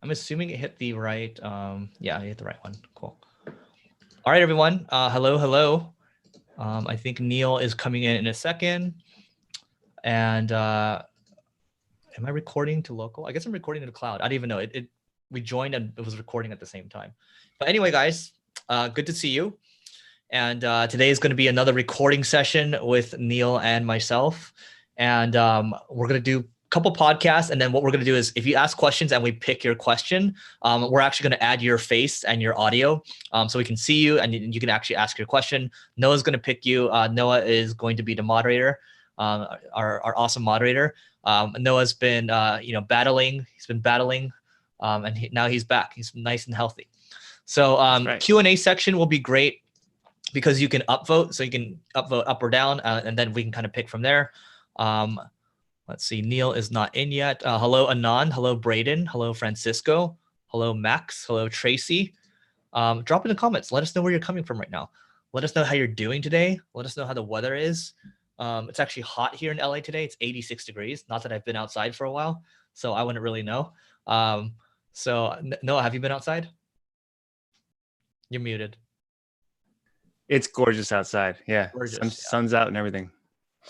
I'm assuming it hit the right. Yeah, it hit the right one. Cool. All right, everyone. Hello, hello. I think Neil is coming in a second. And am I recording to local? I guess I'm recording to the cloud. I don't even know. We joined and it was recording at the same time. But anyway, guys, good to see you. And today is going to be another recording session with Neil and myself. And we're going to do a couple podcasts. And then what we're going to do is if you ask questions and we pick your question, we're actually going to add your face and your audio so we can see you and you can actually ask your question. Noah's going to pick you. Noah is going to be the moderator, our awesome moderator. Noah's been, battling. He's been battling and now he's back. He's nice and healthy. So right. Q&A section will be great because you can upvote. So you can upvote up or down, and then we can kind of pick from there. Let's see. Neil is not in yet. Hello, Anand. Hello, Braden. Hello, Francisco. Hello, Max. Hello, Tracy. Drop in the comments. Let us know where you're coming from right now. Let us know how you're doing today. Let us know how the weather is. It's actually hot here in LA today. It's 86 degrees. Not that I've been outside for a while, so I wouldn't really know. So Noah, have you been outside? You're muted. It's gorgeous outside. Yeah, gorgeous. Sun's out and everything.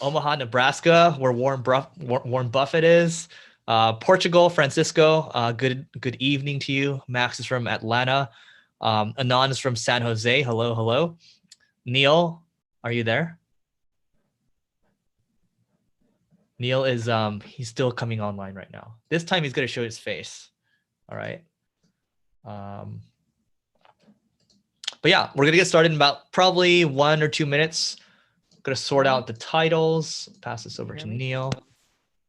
Omaha, Nebraska, where Warren Buffett is. Portugal, Francisco. Good evening to you. Max is from Atlanta. Anand is from San Jose. Hello, hello. Neil, are you there? Neil is he's still coming online right now. This time he's gonna show his face. All right. But yeah, we're gonna get started in about probably 1 or 2 minutes. I'm gonna sort out the titles. Pass this over to Neil.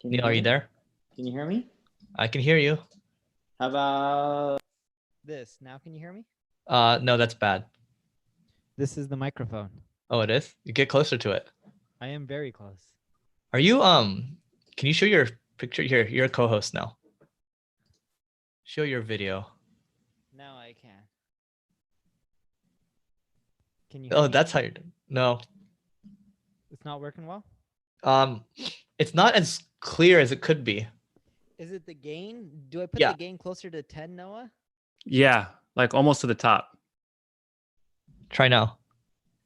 Neil, are you there? Can you hear me? I can hear you. How about this? Now can you hear me? No, that's bad. This is the microphone. Oh, it is? You get closer to it. I am very close. Are you can you show your picture here? You're a co-host now. Show your video. Now I can. Can you? Oh, that's how you're doing. No. It's not working well? It's not as clear as it could be. Is it the gain? Do I put the gain closer to 10, Noah? Yeah, like almost to the top. Try now.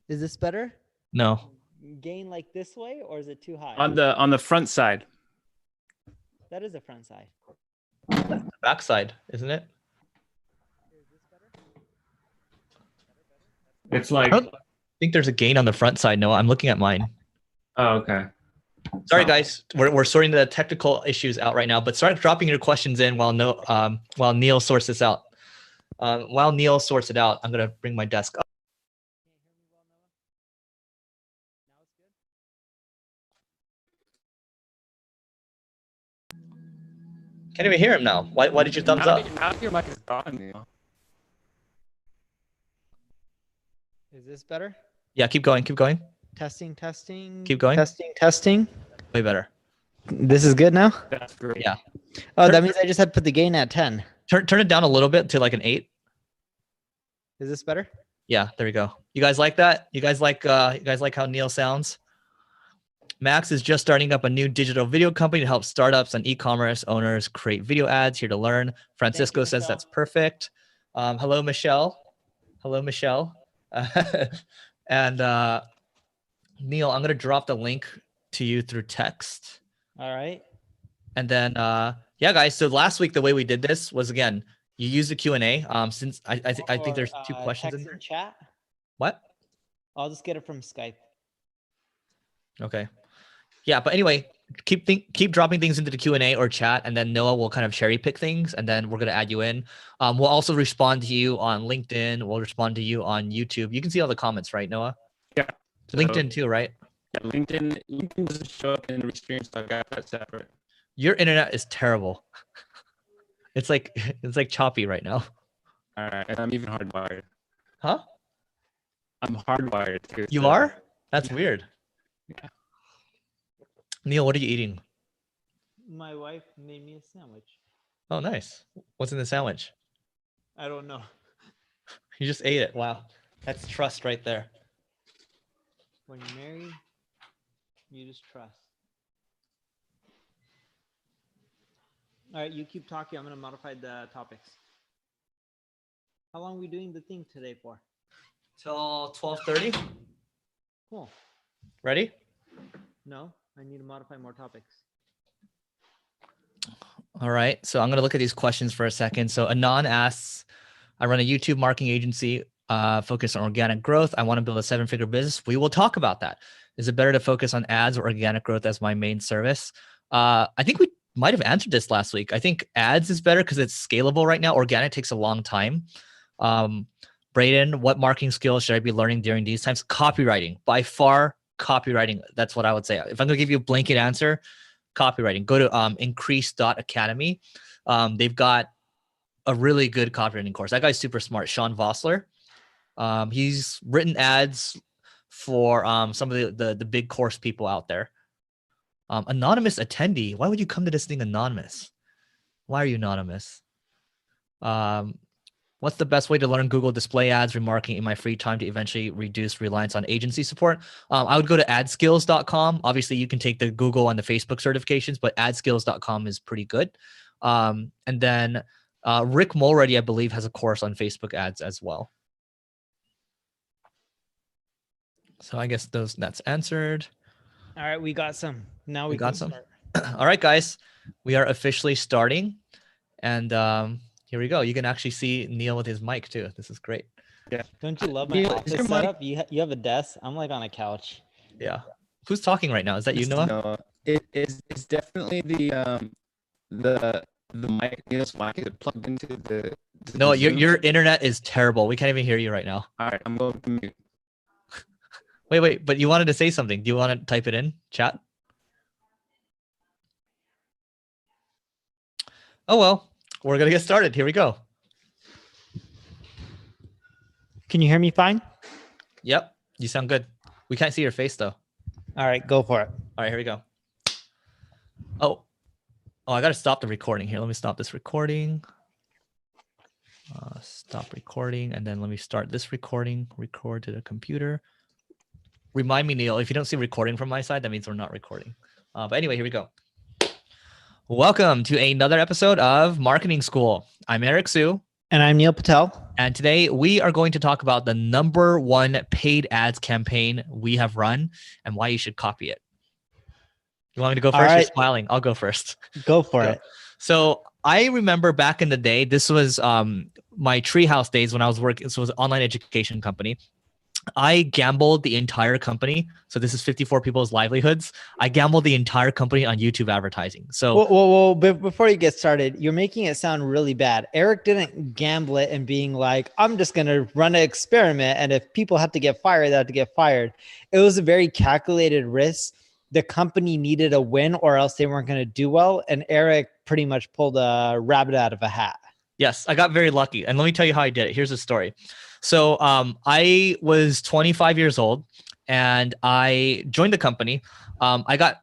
Is this better? No. Gain like this way, or is it too high? On the front side. That is the front side. That's the back side, isn't it? Is this better? It's like I don't think there's a gain on the front side. No, I'm looking at mine. Oh, okay. Sorry, guys. We're sorting the technical issues out right now, but start dropping your questions in while Neil sorts this out. While Neil sorts it out, I'm gonna bring my desk up. Can't even hear him now. Why did you thumbs up? How your mic is gone, Neil? Is this better? Yeah, keep going. Keep going. Testing, testing. Keep going. Testing, testing. Way better. This is good now? That's great. Yeah. Oh, that means I just had to put the gain at 10. Turn it down a little bit to like an 8. Is this better? Yeah, there we go. You guys like that? You guys like how Neil sounds? Max is just starting up a new digital video company to help startups and e-commerce owners create video ads. Here to learn. Francisco says that's perfect. Hello, Michelle. Hello, Michelle. And Neil, I'm going to drop the link to you through text. All right. And then, yeah, guys. So last week, the way we did this was, again, you use the Q&A. Since I think there's 2 questions in there. Chat? What? I'll just get it from Skype. Okay. Yeah, but anyway, keep dropping things into the Q&A or chat, and then Noah will kind of cherry pick things, and then we're going to add you in. We'll also respond to you on LinkedIn. We'll respond to you on YouTube. You can see all the comments, right, Noah? Yeah. So, LinkedIn too, right? Yeah, LinkedIn doesn't show up in the restream, so I got that separate. Your internet is terrible. It's like choppy right now. All right, and I'm even hardwired. Huh? I'm hardwired too. You are? That's weird. Yeah. Neil, what are you eating? My wife made me a sandwich. Oh, nice. What's in the sandwich? I don't know. You just ate it. Wow. That's trust right there. When you're married, you just trust. All right, you keep talking. I'm going to modify the topics. How long are we doing the thing today for? Till 12:30. Cool. Ready? No, I need to modify more topics. All right. So I'm going to look at these questions for a second. So Anon asks, I run a YouTube marketing agency focused on organic growth. I want to build a 7-figure business. We will talk about that. Is it better to focus on ads or organic growth as my main service? I think we might have answered this last week. I think ads is better because it's scalable right now. Organic takes a long time. Braden, what marketing skills should I be learning during these times? Copywriting, by far, copywriting. That's what I would say. If I'm going to give you a blanket answer, copywriting. Go to increase.academy. They've got a really good copywriting course. That guy's super smart. Sean Vossler. He's written ads for some of the big course people out there. Anonymous attendee. Why would you come to this thing anonymous? Why are you anonymous? What's the best way to learn Google display ads remarketing in my free time to eventually reduce reliance on agency support? I would go to adskills.com. Obviously, you can take the Google and the Facebook certifications, but adskills.com is pretty good. And then Rick Mulready, I believe, has a course on Facebook ads as well. So I guess that's answered. All right, we got some. Now we got can some. start. All right, guys, we are officially starting. And here we go. You can actually see Neil with his mic too. This is great. Yeah. Don't you love my office setup? You have a desk. I'm like on a couch. Yeah. Who's talking right now? Is that you, Noah? No, it's definitely the mic. Neil's mic is plugged into the No, your internet is terrible. We can't even hear you right now. All right, I'm going to mute. Wait, but you wanted to say something. Do you want to type it in chat? Oh, well, we're going to get started. Here we go. Can you hear me fine? Yep. You sound good. We can't see your face though. All right, go for it. All right, here we go. Oh, I got to stop the recording here. Let me stop this recording. Stop recording. And then let me start this recording. Record to the computer. Remind me, Neil, if you don't see recording from my side, that means we're not recording. But anyway, here we go. Welcome to another episode of Marketing School. I'm Eric Sue. And I'm Neil Patel. And today we are going to talk about the #1 paid ads campaign we have run and why you should copy it. You want me to go first? Right. You're smiling. I'll go first. Go for it. So I remember back in the day, this was my Treehouse days when I was working. This was an online education company. I gambled the entire company. So this is 54 people's livelihoods. I gambled the entire company on YouTube advertising. So well, before you get started, you're making it sound really bad. Eric didn't gamble it and being like, I'm just going to run an experiment. And if people have to get fired, they have to get fired. It was a very calculated risk. The company needed a win or else they weren't going to do well. And Eric pretty much pulled a rabbit out of a hat. Yes, I got very lucky. And let me tell you how I did it. Here's the story. So I was 25 years old and I joined the company.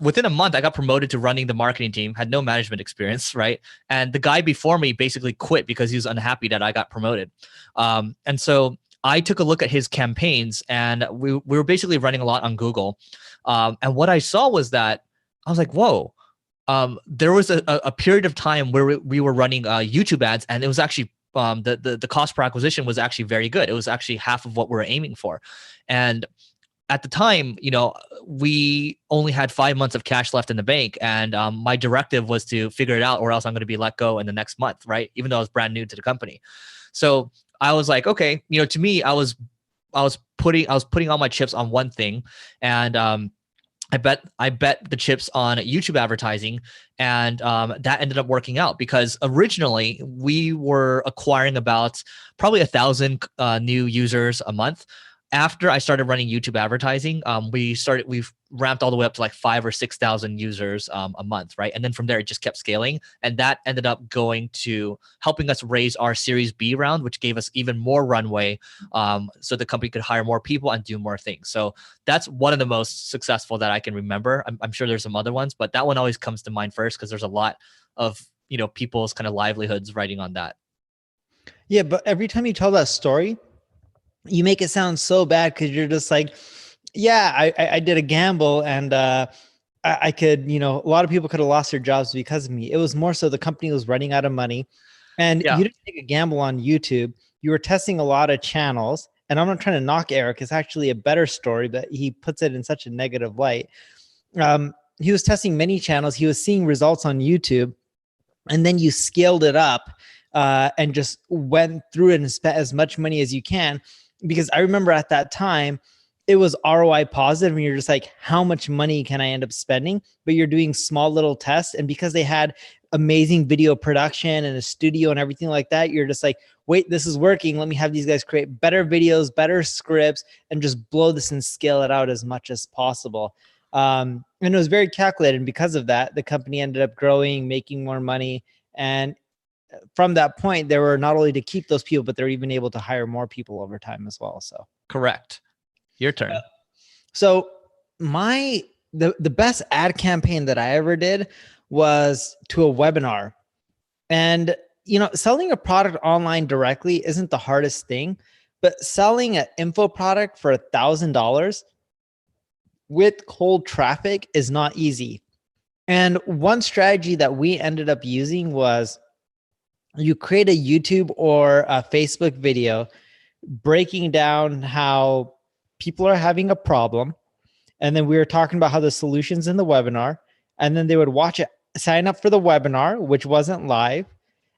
Within a month, I got promoted to running the marketing team, had no management experience, right? And the guy before me basically quit because he was unhappy that I got promoted. And so I took a look at his campaigns and we were basically running a lot on Google. And what I saw was that I was like, whoa. There was a period of time where we were running YouTube ads and it was actually the cost per acquisition was actually very good. It was actually half of what we were aiming for. And at the time, we only had 5 months of cash left in the bank. And my directive was to figure it out or else I'm going to be let go in the next month, right? Even though I was brand new to the company. So I was like, okay, to me, I was putting all my chips on one thing. And I bet the chips on YouTube advertising, and that ended up working out because originally we were acquiring about probably 1,000 new users a month. After I started running YouTube advertising, we've ramped all the way up to like 5,000 or 6,000 users a month, right? And then from there, it just kept scaling. And that ended up going to helping us raise our Series B round, which gave us even more runway so the company could hire more people and do more things. So that's one of the most successful that I can remember. I'm sure there's some other ones, but that one always comes to mind first because there's a lot of people's kind of livelihoods riding on that. Yeah, but every time you tell that story, you make it sound so bad because you're just like, yeah, I did a gamble and I I could, a lot of people could have lost their jobs because of me. It was more so the company was running out of money, and Yeah. you didn't take a gamble on YouTube. You were testing a lot of channels, and I'm not trying to knock Eric. It's actually a better story, but he puts it in such a negative light. He was testing many channels. He was seeing results on YouTube, and then you scaled it up and just went through it and spent as much money as you can. Because I remember at that time, it was ROI positive, and you're just like, how much money can I end up spending? But you're doing small little tests. And because they had amazing video production and a studio and everything like that, you're just like, wait, this is working. Let me have these guys create better videos, better scripts, and just blow this and scale it out as much as possible. And it was very calculated. And because of that, the company ended up growing, making more money. And from that point, they were not only to keep those people, but they're even able to hire more people over time as well. So Correct. Your turn. So the best ad campaign that I ever did was to a webinar. And selling a product online directly isn't the hardest thing, but selling an info product for $1,000 with cold traffic is not easy. And one strategy that we ended up using was you create a YouTube or a Facebook video breaking down how people are having a problem. And then we were talking about how the solution's in the webinar. And then they would watch it, sign up for the webinar, which wasn't live.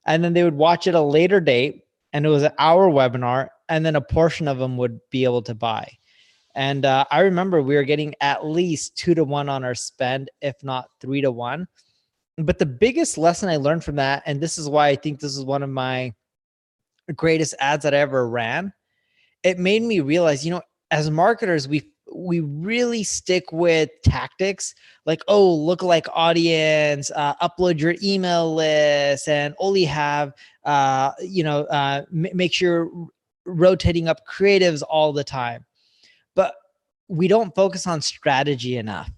And then they would watch it a later date, and it was an hour webinar. And then a portion of them would be able to buy. And I remember we were getting at least 2-to-1 on our spend, if not 3-to-1. But the biggest lesson I learned from that, and this is why I think this is one of my greatest ads that I ever ran, it made me realize, as marketers, we really stick with tactics like, oh, lookalike audience, upload your email list, and only have, make sure you're rotating up creatives all the time. But we don't focus on strategy enough.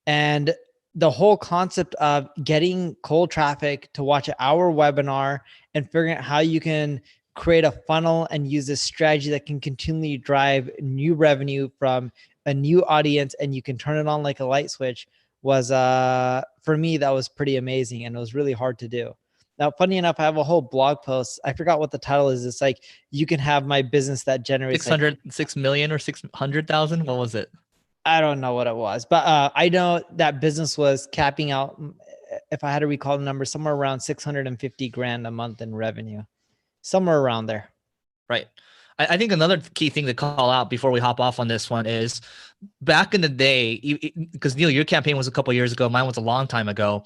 And the whole concept of getting cold traffic to watch our webinar and figuring out how you can create a funnel and use this strategy that can continually drive new revenue from a new audience, and you can turn it on like a light switch, was for me, that was pretty amazing, and it was really hard to do. Now, funny enough, I have a whole blog post. I forgot what the title is. It's like, you can have my business that generates 6 million or 600,000. What was it? I don't know what it was, but I know that business was capping out, if I had to recall the number, somewhere around 650 grand a month in revenue, somewhere around there. Right. I think another key thing to call out before we hop off on this one is, back in the day, because Neil, your campaign was a couple of years ago, mine was a long time ago.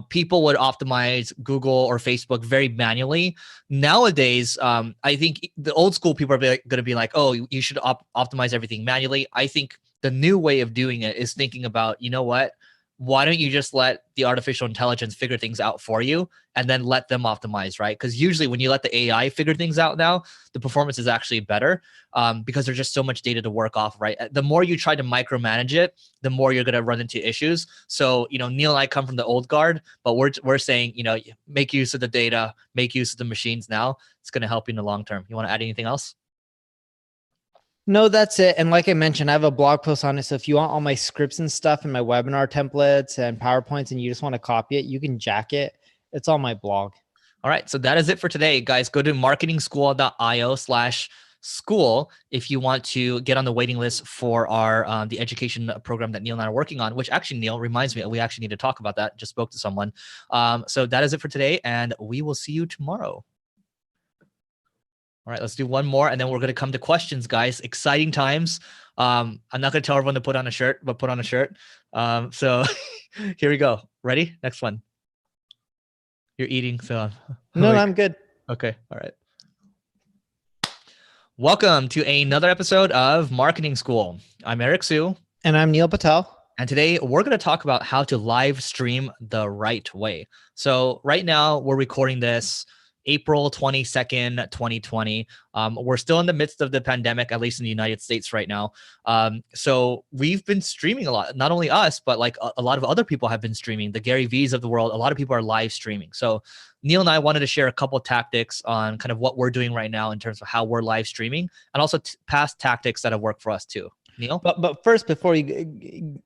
People would optimize Google or Facebook very manually. Nowadays, I think the old school people are going to be like, oh, you should optimize everything manually. I think the new way of doing it is thinking about, you know what? Why don't you just let the artificial intelligence figure things out for you and then let them optimize, right? Because usually when you let the AI figure things out now, the performance is actually better because there's just so much data to work off, right? The more you try to micromanage it, the more you're going to run into issues. So, Neil and I come from the old guard, but we're saying, make use of the data, make use of the machines now. It's going to help you in the long term. You want to add anything else? No, that's it. And like I mentioned, I have a blog post on it. So if you want all my scripts and stuff and my webinar templates and PowerPoints, and you just want to copy it, you can jack it. It's on my blog. All right. So that is it for today, guys. Go to marketingschool.io/school if you want to get on the waiting list for our the education program that Neil and I are working on, which actually, Neil, reminds me, we actually need to talk about that. Just spoke to someone. So that is it for today, and we will see you tomorrow. All right, let's do one more, and then we're going to come to questions, guys. Exciting times. I'm not going to tell everyone to put on a shirt, but put on a shirt. So here we go. Ready? Next one. You're eating, so. No, I'm good. Okay. All right. Welcome to another episode of Marketing School. I'm Eric Sue. And I'm Neil Patel. And today we're going to talk about how to live stream the right way. So right now we're recording this April 22nd, 2020. We're still in the midst of the pandemic, at least in the United States right now. So we've been streaming a lot, not only us, but like a lot of other people have been streaming. The Gary V's of the world, a lot of people are live streaming. So Neil and I wanted to share a couple tactics on kind of what we're doing right now in terms of how we're live streaming, and also past tactics that have worked for us too. Neil? But first, before we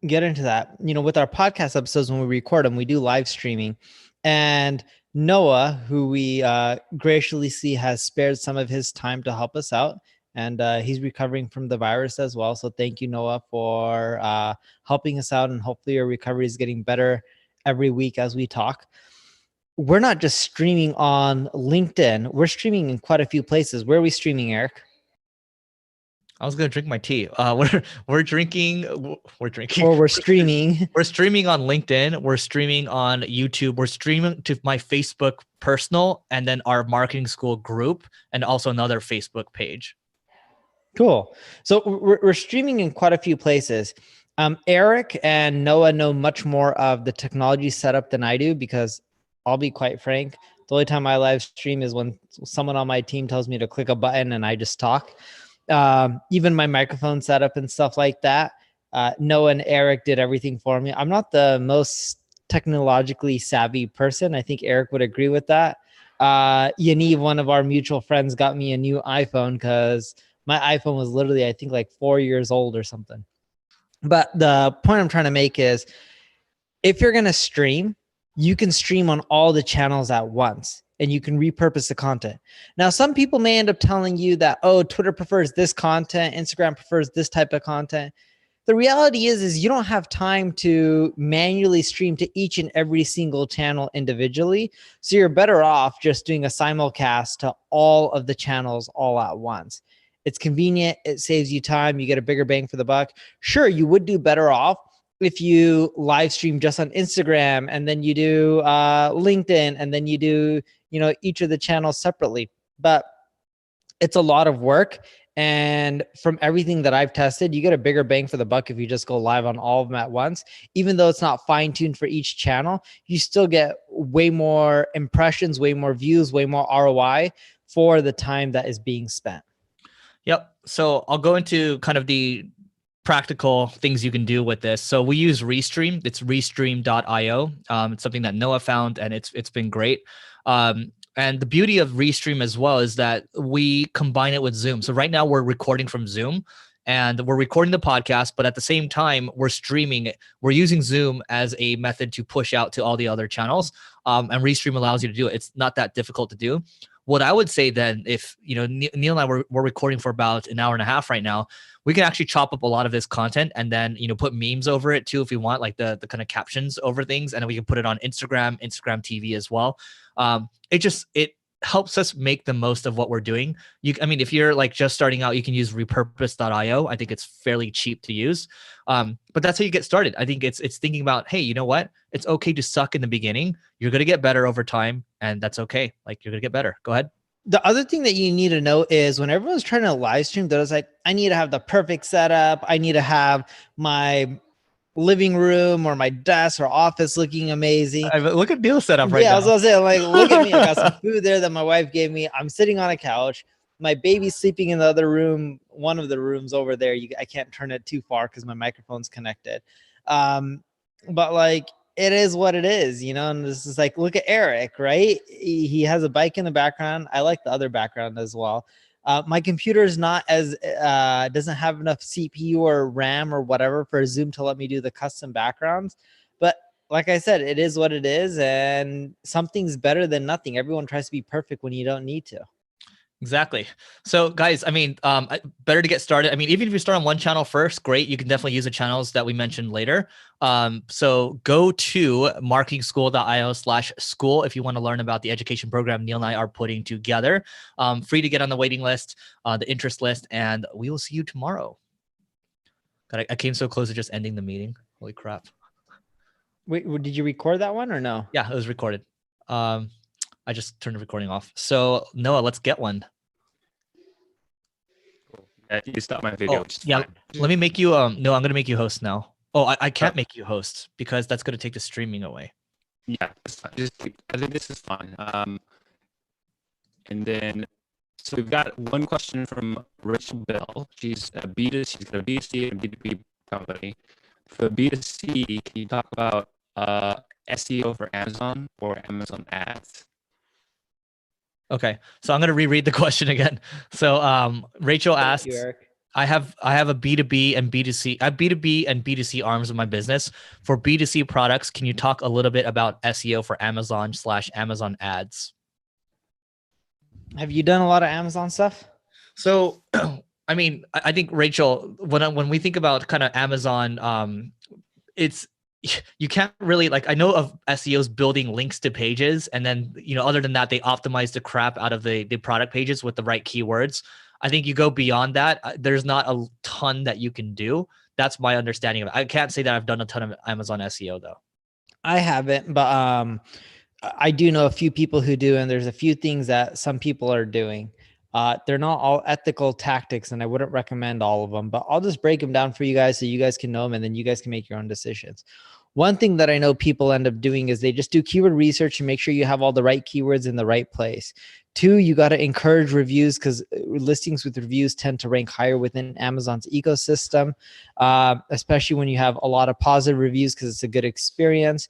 get into that, with our podcast episodes, when we record them, we do live streaming, and Noah, who we graciously has spared some of his time to help us out, and he's recovering from the virus as well. So thank you, Noah, for helping us out, and hopefully your recovery is getting better every week as we talk. We're not just streaming on LinkedIn. We're streaming in quite a few places. Where are we streaming, Eric? I was gonna drink my tea. We're drinking. Or we're streaming. We're streaming on LinkedIn. We're streaming on YouTube. We're streaming to my Facebook personal, and then our marketing school group, and also another Facebook page. Cool. So we're streaming in quite a few places. Eric and Noah know much more of the technology setup than I do, because I'll be quite frank, the only time I live stream is when someone on my team tells me to click a button and I just talk. Even my microphone setup and stuff like that. Noah and Eric did everything for me. I'm not the most technologically savvy person. I think Eric would agree with that. Yaniv, one of our mutual friends, got me a new iPhone because my iPhone was literally, I think, like 4 years old or something. But the point I'm trying to make is, if you're going to stream, you can stream on all the channels at once, and you can repurpose the content. Now, some people may end up telling you that, oh, Twitter prefers this content, Instagram prefers this type of content. The reality is you don't have time to manually stream to each and every single channel individually. So you're better off just doing a simulcast to all of the channels all at once. It's convenient. It saves you time. You get a bigger bang for the buck. Sure, you would do better off if you live stream just on Instagram, and then you do LinkedIn, and then you do, each of the channels separately. But it's a lot of work. And from everything that I've tested, you get a bigger bang for the buck if you just go live on all of them at once. Even though it's not fine-tuned for each channel, you still get way more impressions, way more views, way more ROI for the time that is being spent. Yep. So I'll go into kind of the practical things you can do with this. So we use Restream. It's restream.io. It's something that Noah found, and it's been great. And the beauty of Restream as well is that we combine it with Zoom. So right now we're recording from Zoom, and we're recording the podcast, but at the same time we're streaming it. We're using Zoom as a method to push out to all the other channels. And Restream allows you to do it. It's not that difficult to do. What I would say then, if Neil and I we're recording for about an hour and a half right now, we can actually chop up a lot of this content and then put memes over it too if we want, like the kind of captions over things, and then we can put it on Instagram TV as well. It helps us make the most of what we're doing. If you're like just starting out, you can use repurpose.io. I think it's fairly cheap to use. But that's how you get started. I think it's thinking about, hey, you know what? It's okay to suck in the beginning. You're going to get better over time, and that's okay. Like, you're going to get better. Go ahead. The other thing that you need to know is, when everyone's trying to live stream, they're like, I need to have the perfect setup. I need to have my living room or my desk or office looking amazing. Look at Neil's setup right now. Yeah, I was gonna say, like, look at me. I got some food there that my wife gave me. I'm sitting on a couch. My baby's sleeping in the other room, one of the rooms over there. I can't turn it too far because my microphone's connected. But like, it is what it is, and this is like, look at Eric, right? He has a bike in the background. I like the other background as well. My computer is not as doesn't have enough CPU or RAM or whatever for Zoom to let me do the custom backgrounds. But like I said, it is what it is, and something's better than nothing. Everyone tries to be perfect when you don't need to. Exactly. So guys, better to get started. Even if you start on one channel first, great. You can definitely use the channels that we mentioned later. So go to marketingschool.io/school if you want to learn about the education program Neil and I are putting together. Free to get on the waiting list, the interest list, and we will see you tomorrow. God, I came so close to just ending the meeting. Holy crap. Wait, did you record that one or no? Yeah, it was recorded. I just turned the recording off. So Noah, let's get one. Yeah, you stop my video. Yeah, let me make you. No, I'm gonna make you host now. Oh, I can't make you host because that's gonna take the streaming away. Yeah, I think this is fine. And then, so we've got one question from Rachel Bell. She's got a B2C and B2B company. For B2C, can you talk about SEO for Amazon or Amazon ads? Okay, so I'm gonna reread the question again. So Rachel asked, I have a B2B and B2C. I have B2B and B2C arms of my business. For B2C products, can you talk a little bit about SEO for Amazon/Amazon ads? Have you done a lot of Amazon stuff? So, I mean, I think Rachel, when we think about kind of Amazon, it's you can't really like. I know of SEOs building links to pages, and then other than that, they optimize the crap out of the product pages with the right keywords. I think you go beyond that. There's not a ton that you can do. That's my understanding of it. I can't say that I've done a ton of Amazon SEO though. I haven't, but I do know a few people who do, and there's a few things that some people are doing. They're not all ethical tactics, and I wouldn't recommend all of them, but I'll just break them down for you guys so you guys can know them, and then you guys can make your own decisions. One thing that I know people end up doing is they just do keyword research and make sure you have all the right keywords in the right place. Two, you got to encourage reviews because listings with reviews tend to rank higher within Amazon's ecosystem, especially when you have a lot of positive reviews because it's a good experience.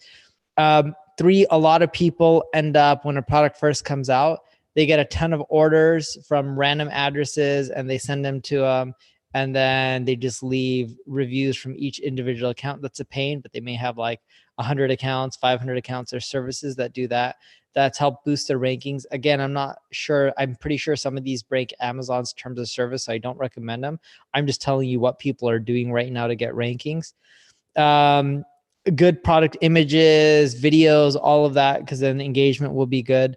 Three, a lot of people end up when a product first comes out, they get a ton of orders from random addresses and they send them to them. And then they just leave reviews from each individual account. That's a pain, but they may have like 100 accounts, 500 accounts or services that do that. That's helped boost their rankings. Again, I'm not sure. I'm pretty sure some of these break Amazon's terms of service, so I don't recommend them. I'm just telling you what people are doing right now to get rankings. Good product images, videos, all of that, because then engagement will be good.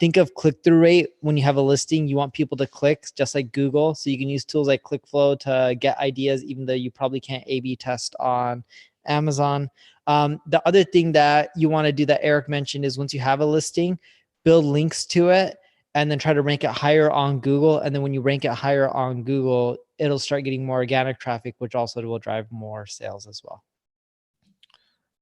Think of click-through rate. When you have a listing, you want people to click, just like Google. So you can use tools like ClickFlow to get ideas, even though you probably can't A/B test on Amazon. The other thing that you want to do that Eric mentioned is once you have a listing, build links to it and then try to rank it higher on Google. And then when you rank it higher on Google, it'll start getting more organic traffic, which also will drive more sales as well.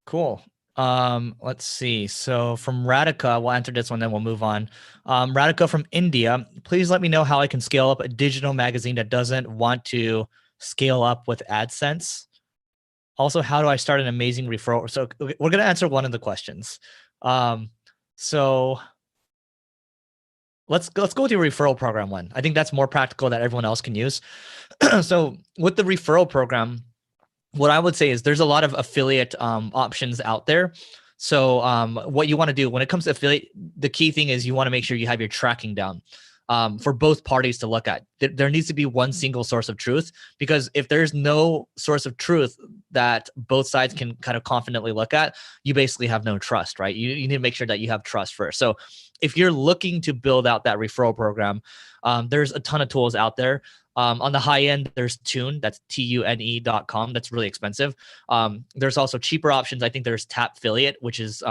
Cool. Let's see. So from Radhika, we'll answer this one, then we'll move on. Radhika from India, please let me know how I can scale up a digital magazine that doesn't want to scale up with AdSense. Also, how do I start an amazing referral? So we're going to answer one of the questions. So let's go with your referral program one. I think that's more practical that everyone else can use. So with the referral program, what I would say is there's a lot of affiliate options out there. So what you want to do when it comes to affiliate, the key thing is you want to make sure you have your tracking down for both parties to look at. There needs to be one single source of truth, because if there's no source of truth that both sides can kind of confidently look at, you basically have no trust, right? You need to make sure that you have trust first. So if you're looking to build out that referral program, there's a ton of tools out there. On the high end, there's Tune, that's TUNE.com. That's really expensive. There's also cheaper options. I think there's Tapfiliate, which is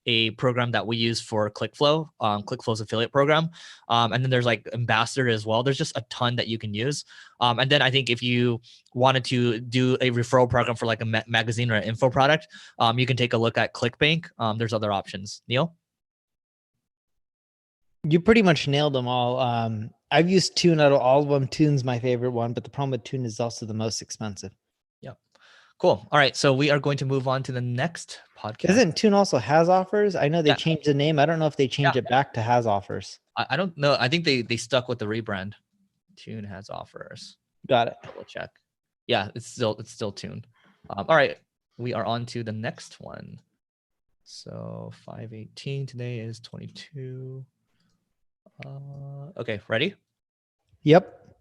a program that we use for ClickFlow, ClickFlow's affiliate program. And then there's like Ambassador as well. There's just a ton that you can use. And then I think if you wanted to do a referral program for like a magazine or an info product, you can take a look at ClickBank. There's other options. Neil? You pretty much nailed them all. I've used Tune out of all of them. Tune's my favorite one, but the problem with Tune is also the most expensive. Yep. Cool. All right. So we are going to move on to the next podcast. Isn't Tune also has offers? I know they changed the name. I don't know if they changed it back to has offers. I don't know. I think they stuck with the rebrand. Tune has offers. Got it. Double check. Yeah, it's still Tune. All right. We are on to the next one. So 5/18 today is 22. Okay, ready? Yep.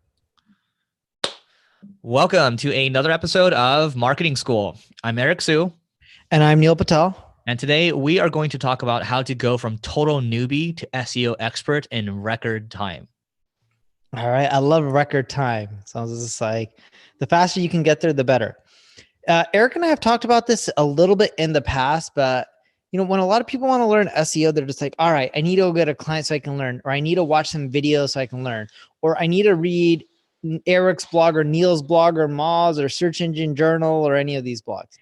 Welcome to another episode of Marketing School. I'm Eric Sue. And I'm Neil Patel. And today we are going to talk about how to go from total newbie to SEO expert in record time. All right. I love record time. Sounds just like the faster you can get there, the better. Eric and I have talked about this a little bit in the past, but when a lot of people want to learn SEO, they're just like, all right, I need to go get a client so I can learn, or I need to watch some videos so I can learn, or I need to read Eric's blog or Neil's blog or Moz or Search Engine Journal or any of these blogs.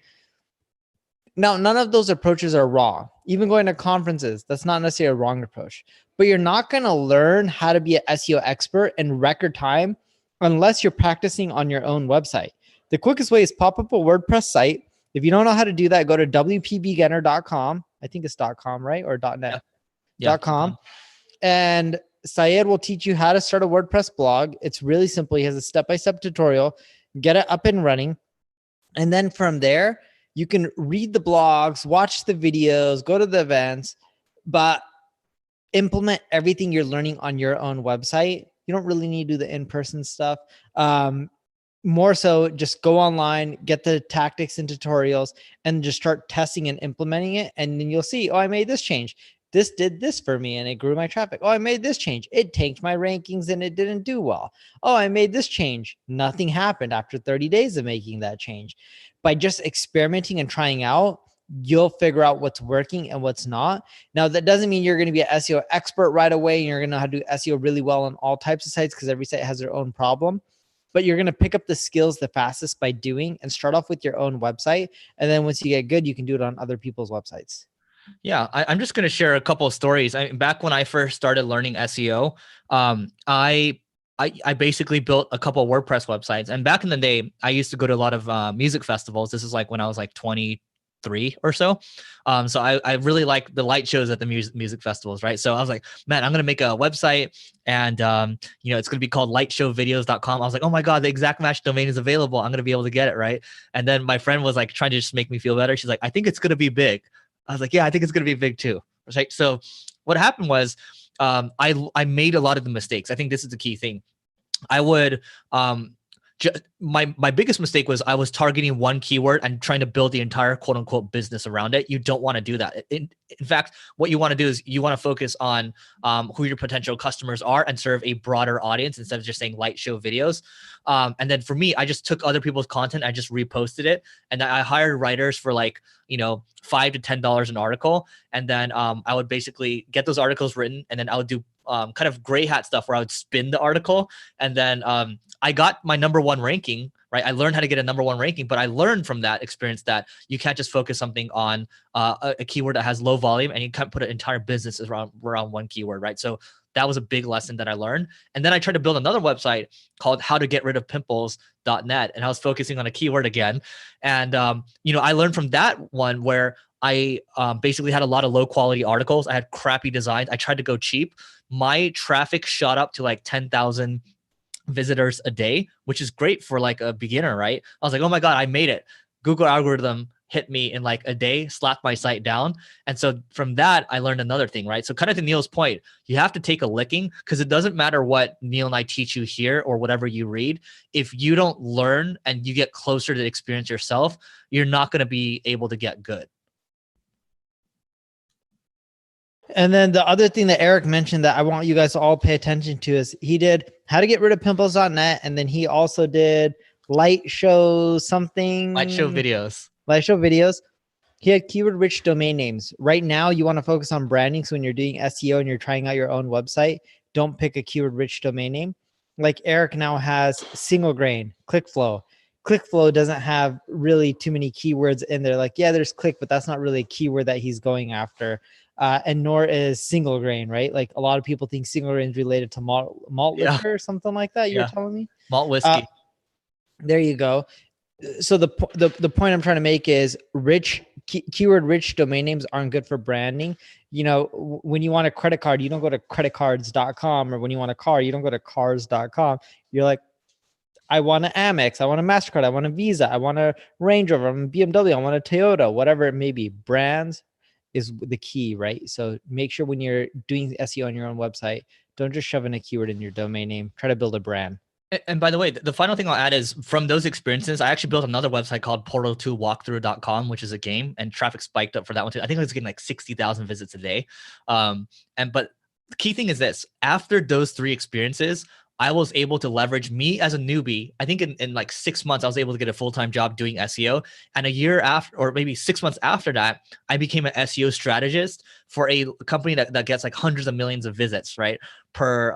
Now, none of those approaches are wrong. Even going to conferences, that's not necessarily a wrong approach, but you're not going to learn how to be an SEO expert in record time unless you're practicing on your own website. The quickest way is pop up a WordPress site. If you don't know how to do that, go to wpbeginner.com. I think it's .com, right? Or .net. Yeah. .com. And Syed will teach you how to start a WordPress blog. It's really simple. He has a step-by-step tutorial, get it up and running. And then from there, you can read the blogs, watch the videos, go to the events, but implement everything you're learning on your own website. You don't really need to do the in-person stuff. More so just go online, get the tactics and tutorials, and just start testing and implementing it. And then you'll see, oh, I made this change. This did this for me and it grew my traffic. Oh, I made this change. It tanked my rankings and it didn't do well. Oh, I made this change. Nothing happened after 30 days of making that change. By just experimenting and trying out, you'll figure out what's working and what's not. Now, that doesn't mean you're going to be an SEO expert right away and you're going to know how to do SEO really well on all types of sites, because every site has their own problem. But you're going to pick up the skills the fastest by doing, and start off with your own website. And then once you get good, you can do it on other people's websites. Yeah, I'm just going to share a couple of stories. Back when I first started learning SEO, I basically built a couple of WordPress websites. And back in the day, I used to go to a lot of music festivals. This is like when I was like 23 or so. So I really like the light shows at the music festivals, right? So I was like, man, I'm going to make a website, and it's going to be called lightshowvideos.com. I was like, oh my God, the exact match domain is available. I'm going to be able to get it, right? And then my friend was like trying to just make me feel better. She's like, I think it's going to be big. I was like, yeah, I think it's going to be big too. Right. So what happened was I made a lot of the mistakes. I think this is the key thing. I would my biggest mistake was I was targeting one keyword and trying to build the entire quote unquote business around it. You don't want to do that. In fact, what you want to do is you want to focus on who your potential customers are and serve a broader audience instead of just saying light show videos. And then for me, I just took other people's content, I just reposted it, and I hired writers for like, $5 to $10 an article. And then I would basically get those articles written, and then I would do kind of gray hat stuff where I would spin the article. And then I got my #1 ranking, right? I learned how to get a #1 ranking, but I learned from that experience that you can't just focus something on a keyword that has low volume, and you can't put an entire business around one keyword, right? So that was a big lesson that I learned. And then I tried to build another website called howtogetridofpimples.net. And I was focusing on a keyword again. And, I learned from that one where I basically had a lot of low quality articles. I had crappy designs. I tried to go cheap. My traffic shot up to like 10,000 visitors a day, which is great for like a beginner, right? I was like, oh my God, I made it. Google algorithm hit me in like a day, slapped my site down. And so from that, I learned another thing, right? So kind of to Neil's point, you have to take a licking, because it doesn't matter what Neil and I teach you here or whatever you read. If you don't learn and you get closer to the experience yourself, you're not going to be able to get good. And then the other thing that Eric mentioned that I want you guys to all pay attention to is he did how to get rid of pimples.net. And then he also did light show something. Light show videos. Light show videos. He had keyword rich domain names. Right now, you want to focus on branding. So when you're doing SEO and you're trying out your own website, don't pick a keyword rich domain name. Like Eric now has single grain, ClickFlow. ClickFlow doesn't have really too many keywords in there. Like, yeah, there's click, but that's not really a keyword that he's going after. And nor is single grain, right? Like a lot of people think single grain is related to malt liquor or something like that. You're telling me malt whiskey. There you go. So the point I'm trying to make is keyword rich domain names aren't good for branding. When you want a credit card, you don't go to creditcards.com, or when you want a car, you don't go to cars.com. You're like, I want an Amex, I want a MasterCard, I want a Visa, I want a Range Rover, I want a BMW, I want a Toyota, whatever it may be. Brands is the key, right? So make sure when you're doing SEO on your own website, don't just shove in a keyword in your domain name. Try to build a brand. And by the way, the final thing I'll add is from those experiences, I actually built another website called portal2walkthrough.com, which is a game, and traffic spiked up for that one too. I think it was getting like 60,000 visits a day. But the key thing is this: after those 3 experiences, I was able to leverage me as a newbie. I think in like 6 months, I was able to get a full-time job doing SEO. And a year after, or maybe 6 months after that, I became an SEO strategist for a company that gets like hundreds of millions of visits, right, per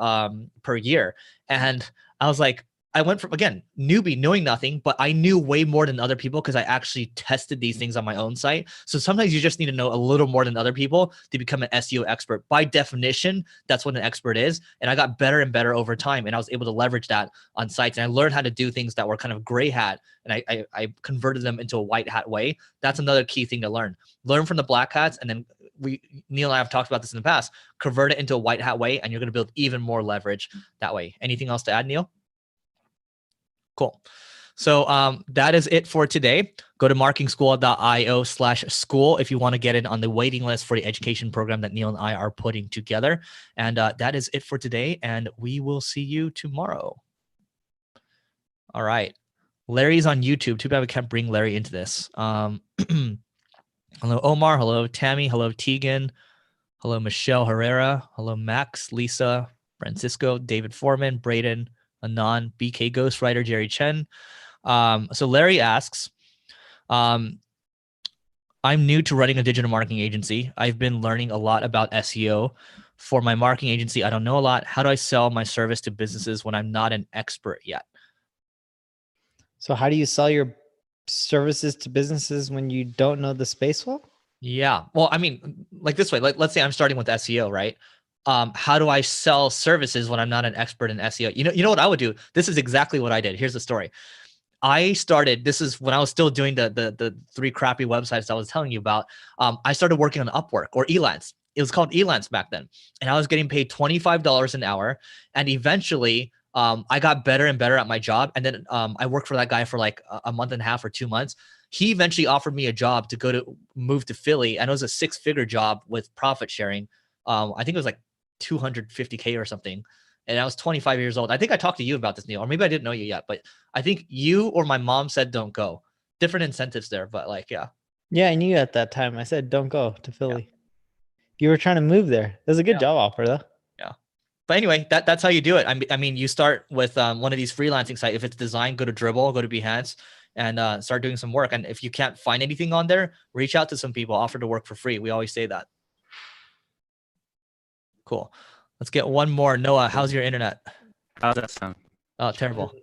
year. And I was like, I went from, again, newbie, knowing nothing, but I knew way more than other people because I actually tested these things on my own site. So sometimes you just need to know a little more than other people to become an SEO expert. By definition, that's what an expert is. And I got better and better over time. And I was able to leverage that on sites. And I learned how to do things that were kind of gray hat. And I converted them into a white hat way. That's another key thing to learn. Learn from the black hats, and then Neil and I have talked about this in the past, convert it into a white hat way, and you're going to build even more leverage that way. Anything else to add, Neil? Cool. So that is it for today. Go to marketingschool.io/school if you want to get in on the waiting list for the education program that Neil and I are putting together. And that is it for today. And we will see you tomorrow. All right. Larry's on YouTube. Too bad we can't bring Larry into this. Hello, Omar. Hello, Tammy. Hello, Tegan. Hello, Michelle Herrera. Hello, Max, Lisa, Francisco, David Foreman, Braden, Anon, BK Ghostwriter, Jerry Chen. So Larry asks, I'm new to running a digital marketing agency. I've been learning a lot about SEO for my marketing agency. I don't know a lot. How do I sell my service to businesses when I'm not an expert yet? So how do you sell your services to businesses when you don't know the space well? Yeah. Well, I mean, like this way, let's say I'm starting with SEO, right? How do I sell services when I'm not an expert in SEO? You know what I would do? This is exactly what I did. Here's the story. I started, this is when I was still doing the 3 crappy websites I was telling you about. I started working on Upwork or Elance. It was called Elance back then. And I was getting paid $25 an hour. And eventually I got better and better at my job. And then I worked for that guy for like a month and a half or 2 months. He eventually offered me a job to move to Philly. And it was a 6-figure job with profit sharing. I think it was like $250K or something. And I was 25 years old. I think I talked to you about this, Neil, or maybe I didn't know you yet, but I think you or my mom said, don't go. Different incentives there, but like, yeah. Yeah, I knew at that time. I said, don't go to Philly. Yeah. You were trying to move there. It was a good job offer though. Yeah. But anyway, that's how you do it. I mean, you start with one of these freelancing sites. If it's design, go to Dribbble, go to Behance, and start doing some work. And if you can't find anything on there, reach out to some people, offer to work for free. We always say that. Cool. Let's get one more. Noah, how's your internet? How's that sound? Oh, terrible.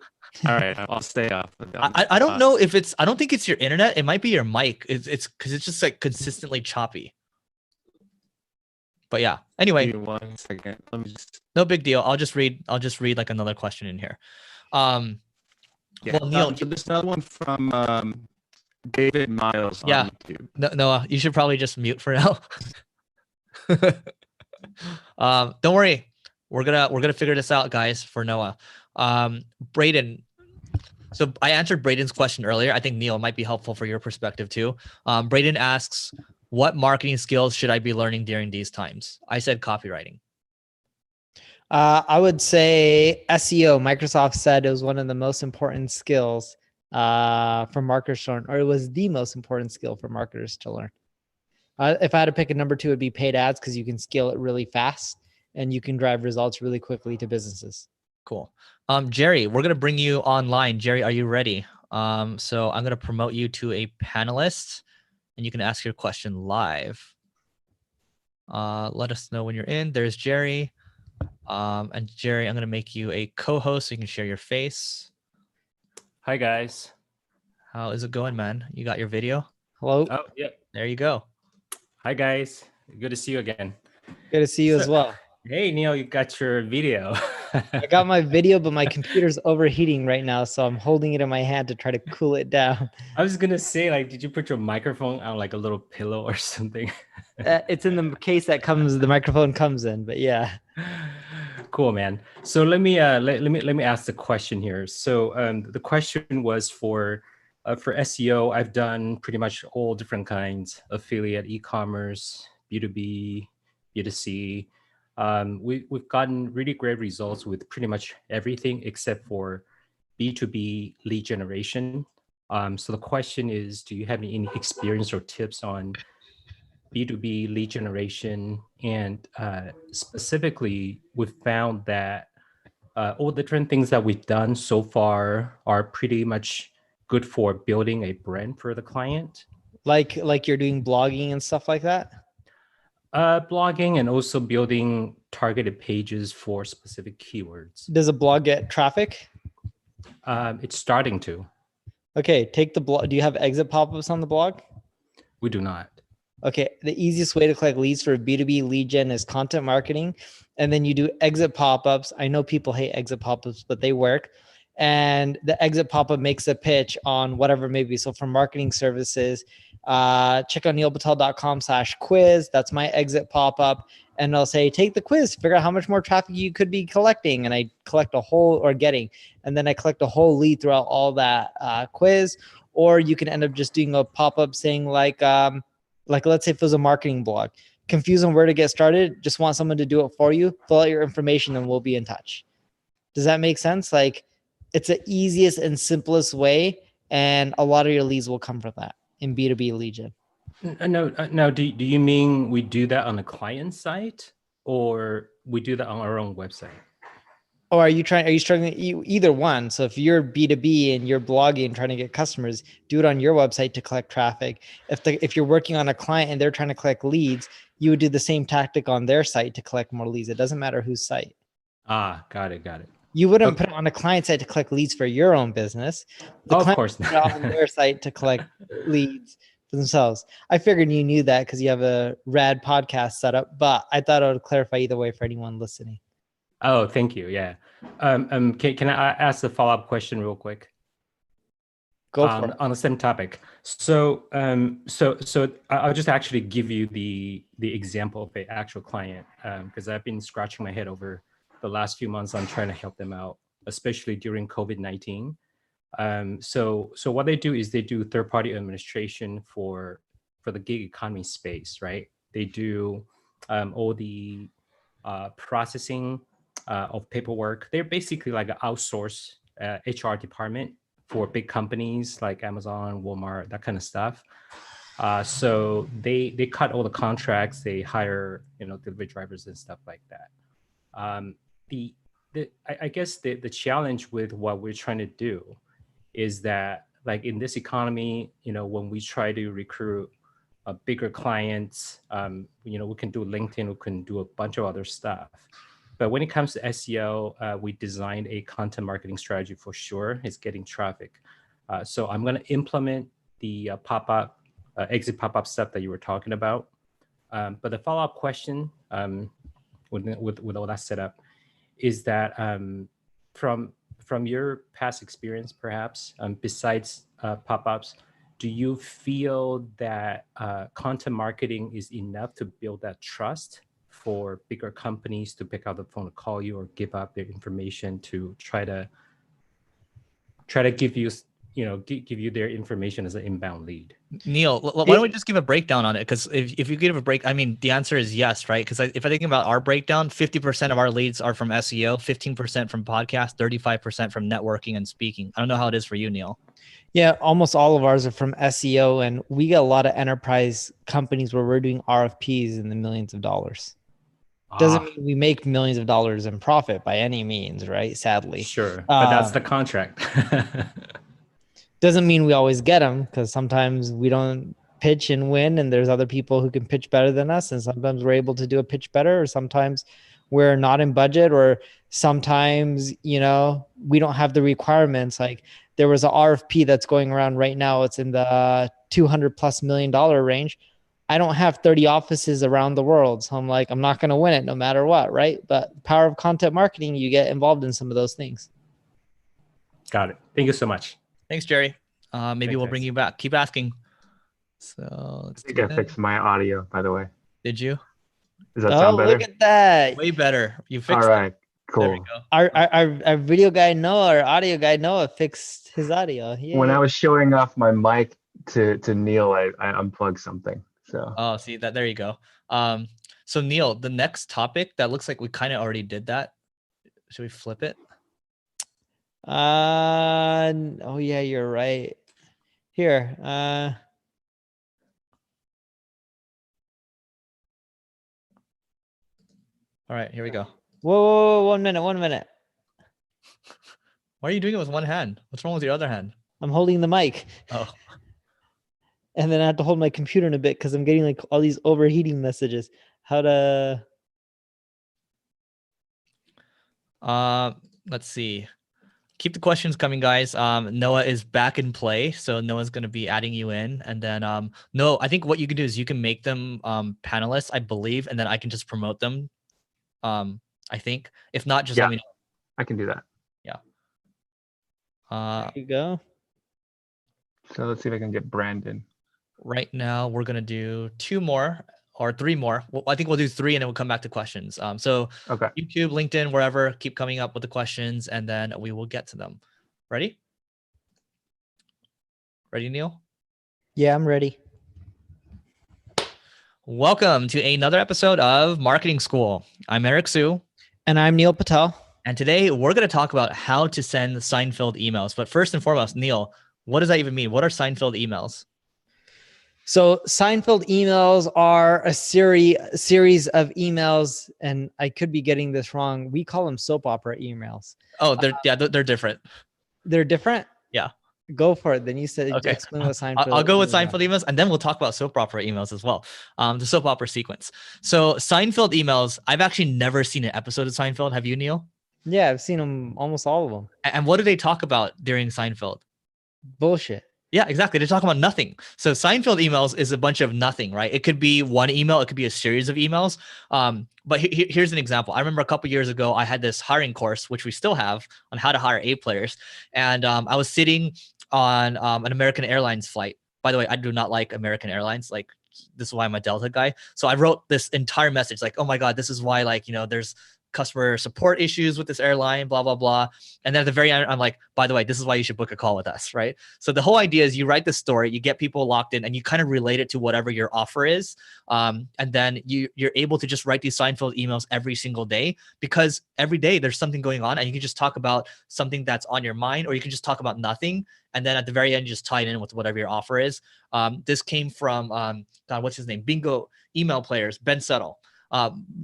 All right, I'll stay off. I don't know if it's, I don't think it's your internet. It might be your mic. It's because it's just like consistently choppy. But yeah, anyway. Give me 1 second. Let me just. No big deal. I'll just read like another question in here. Yeah. Well, Neil, there's another one from David Miles on YouTube. Noah, you should probably just mute for now. Don't worry. We're gonna figure this out, guys, for Noah. Braden. So I answered Braden's question earlier. I think Neil might be helpful for your perspective too. Braden asks, what marketing skills should I be learning during these times? I said copywriting. I would say SEO. Microsoft said it was one of the most important skills for marketers to learn, or it was the most important skill for marketers to learn. If I had to pick a number 2, it'd be paid ads, because you can scale it really fast and you can drive results really quickly to businesses. Cool. Jerry, we're going to bring you online. Jerry, are you ready? So I'm going to promote you to a panelist and you can ask your question live. Let us know when you're in. There's Jerry. And Jerry, I'm going to make you a co-host so you can share your face. Hi, guys. How is it going, man? You got your video? Hello. Oh, yeah. There you go. Hi, guys. Good to see you again. Good to see you as well. Hey, Neil, you got your video. I got my video, but my computer's overheating right now, so I'm holding it in my hand to try to cool it down. I was going to say, like, did you put your microphone on like a little pillow or something? It's in the case that the microphone comes in, but yeah. Cool, man. So let me ask the question here. So the question was for SEO. I've done pretty much all different kinds: affiliate, e-commerce, B2B, B2C. We've gotten really great results with pretty much everything except for B2B lead generation. So the question is, do you have any experience or tips on B2B lead generation? And specifically, we've found that all the different things that we've done so far are pretty much good for building a brand for the client. Like you're doing blogging and stuff like that? Blogging and also building targeted pages for specific keywords. Does a blog get traffic? It's starting to. Okay, take the blog. Do you have exit pop-ups on the blog? We do not. Okay, the easiest way to collect leads for B2B lead gen is content marketing. And then you do exit pop-ups. I know people hate exit pop-ups, but they work. and the exit pop-up makes a pitch on whatever it may be. So for marketing services, check out neilpatel.com/quiz. That's my exit pop-up. And I'll say, take the quiz, figure out how much more traffic you could be collecting. And I collect a whole and then I collect a whole lead throughout all that quiz. Or you can end up just doing a pop-up saying like let's say if it was a marketing blog, confused on where to get started, just want someone to do it for you, fill out your information and we'll be in touch. Does that make sense? Like, it's the easiest and simplest way, and a lot of your leads will come from that in B2B lead gen. No. Do you mean we do that on the client site, or we do that on our own website? Or are you struggling either one? So if you're B2B and you're blogging and trying to get customers, do it on your website to collect traffic. If you're working on a client and they're trying to collect leads, you would do the same tactic on their site to collect more leads. It doesn't matter whose site. Got it. You wouldn't put it on a client site to collect leads for your own business. The of course not. Put it on their site to collect leads for themselves. I figured you knew that because you have a rad podcast set up, but I thought I would clarify either way for anyone listening. Oh, thank you. Yeah. Can I ask a follow-up question real quick? Go for it. On the same topic. So I'll just actually give you the example of an actual client, because I've been scratching my head over the last few months on trying to help them out, especially during COVID-19. So what they do is they do third-party administration for the gig economy space, right? They do all the processing of paperwork. They're basically like an outsourced HR department for big companies like Amazon, Walmart, that kind of stuff. So they cut all the contracts. They hire delivery drivers and stuff like that. I guess the challenge with what we're trying to do is that, like, in this economy, when we try to recruit bigger clients, we can do LinkedIn, we can do a bunch of other stuff. But when it comes to SEO, we designed a content marketing strategy for sure. It's getting traffic. So I'm going to implement the pop-up, exit pop-up stuff that you were talking about. But the follow-up question with all that set up is that from your past experience, perhaps, besides pop-ups, do you feel that content marketing is enough to build that trust for bigger companies to pick up the phone to call you or give up their information to try to give you give you their information as an inbound lead? Neil, why don't we just give a breakdown on it? Because if you give a break, I mean, the answer is yes, right? Because if I think about our breakdown, 50% of our leads are from SEO, 15% from podcast, 35% from networking and speaking. I don't know how it is for you, Neil. Yeah, almost all of ours are from SEO, and we get a lot of enterprise companies where we're doing RFPs in the millions of dollars. Doesn't mean we make millions of dollars in profit by any means, right? Sadly. Sure, but that's the contract. Doesn't mean we always get them, because sometimes we don't pitch and win, and there's other people who can pitch better than us, and sometimes we're able to do a pitch better, or sometimes we're not in budget, or sometimes we don't have the requirements. Like, there was an RFP that's going around right now. It's in the $200+ million range. I don't have 30 offices around the world, so I'm like, I'm not going to win it no matter what, right? But the power of content marketing, you get involved in some of those things. Got it. Thank you so much. Thanks, Jerry. Maybe we'll bring you back. Keep asking. So I think I fixed my audio, by the way. Did you? Does that sound better? Look at that. Way better. You fixed All right, it. cool. There we go. Our video guy Noah, our audio guy Noah, fixed his audio. Yeah. When I was showing off my mic to Neil, I unplugged something. So. Oh, see that. There you go. So Neil, the next topic that looks like we kind of already did that. Should we flip it? Oh yeah, you're right. Here. All right, here we go. Whoa, 1 minute. Why are you doing it with one hand? What's wrong with your other hand? I'm holding the mic. Oh. And then I have to hold my computer in a bit because I'm getting like all these overheating messages. How to... Let's see. Keep the questions coming, guys. Noah is back in play, so Noah's going to be adding you in. And then, no, I think what you can do is you can make them panelists, I believe, and then I can just promote them. I think. If not, just let me know. I can do that. Yeah. Uh, There you go. So let's see if I can get Brandon. right now, we're gonna do 2 more or 3 more. Well, I think we'll do 3 and then we'll come back to questions. So Okay. YouTube, LinkedIn, wherever, keep coming up with the questions and then we will get to them. Ready? Ready, Neil? Yeah, I'm ready. Welcome to another episode of Marketing School. I'm Eric Sue. And I'm Neil Patel. And today we're going to talk about how to send Seinfeld emails. But first and foremost, Neil, what does that even mean? What are Seinfeld emails? So Seinfeld emails are a series of emails, and I could be getting this wrong. We call them soap opera emails. Oh, they're different. They're different? Yeah. Go for it. Then you said Okay. explain what Seinfeld. I'll go with emails Seinfeld are. emails, and then we'll talk about soap opera emails as well. The soap opera sequence. So Seinfeld emails, I've actually never seen an episode of Seinfeld. Have you, Neil? Yeah, I've seen them, almost all of them. And what do they talk about during Seinfeld? Bullshit. Yeah, exactly. They talk about nothing. So Seinfeld emails is a bunch of nothing, right? It could be one email. It could be a series of emails. But here's an example. I remember a couple years ago, I had this hiring course, which we still have, on how to hire A players. And I was sitting on an American Airlines flight. By the way, I do not like American Airlines. Like, this is why I'm a Delta guy. So I wrote this entire message like, oh my God, this is why, like, there's customer support issues with this airline, blah, blah, blah. And then at the very end, I'm like, by the way, this is why you should book a call with us, right? So the whole idea is you write the story, you get people locked in, and you kind of relate it to whatever your offer is. And then you're able to just write these Seinfeld emails every single day, because every day there's something going on and you can just talk about something that's on your mind, or you can just talk about nothing. And then at the very end, you just tie it in with whatever your offer is. This came from, God, what's his name? Bingo email players, Ben Settle.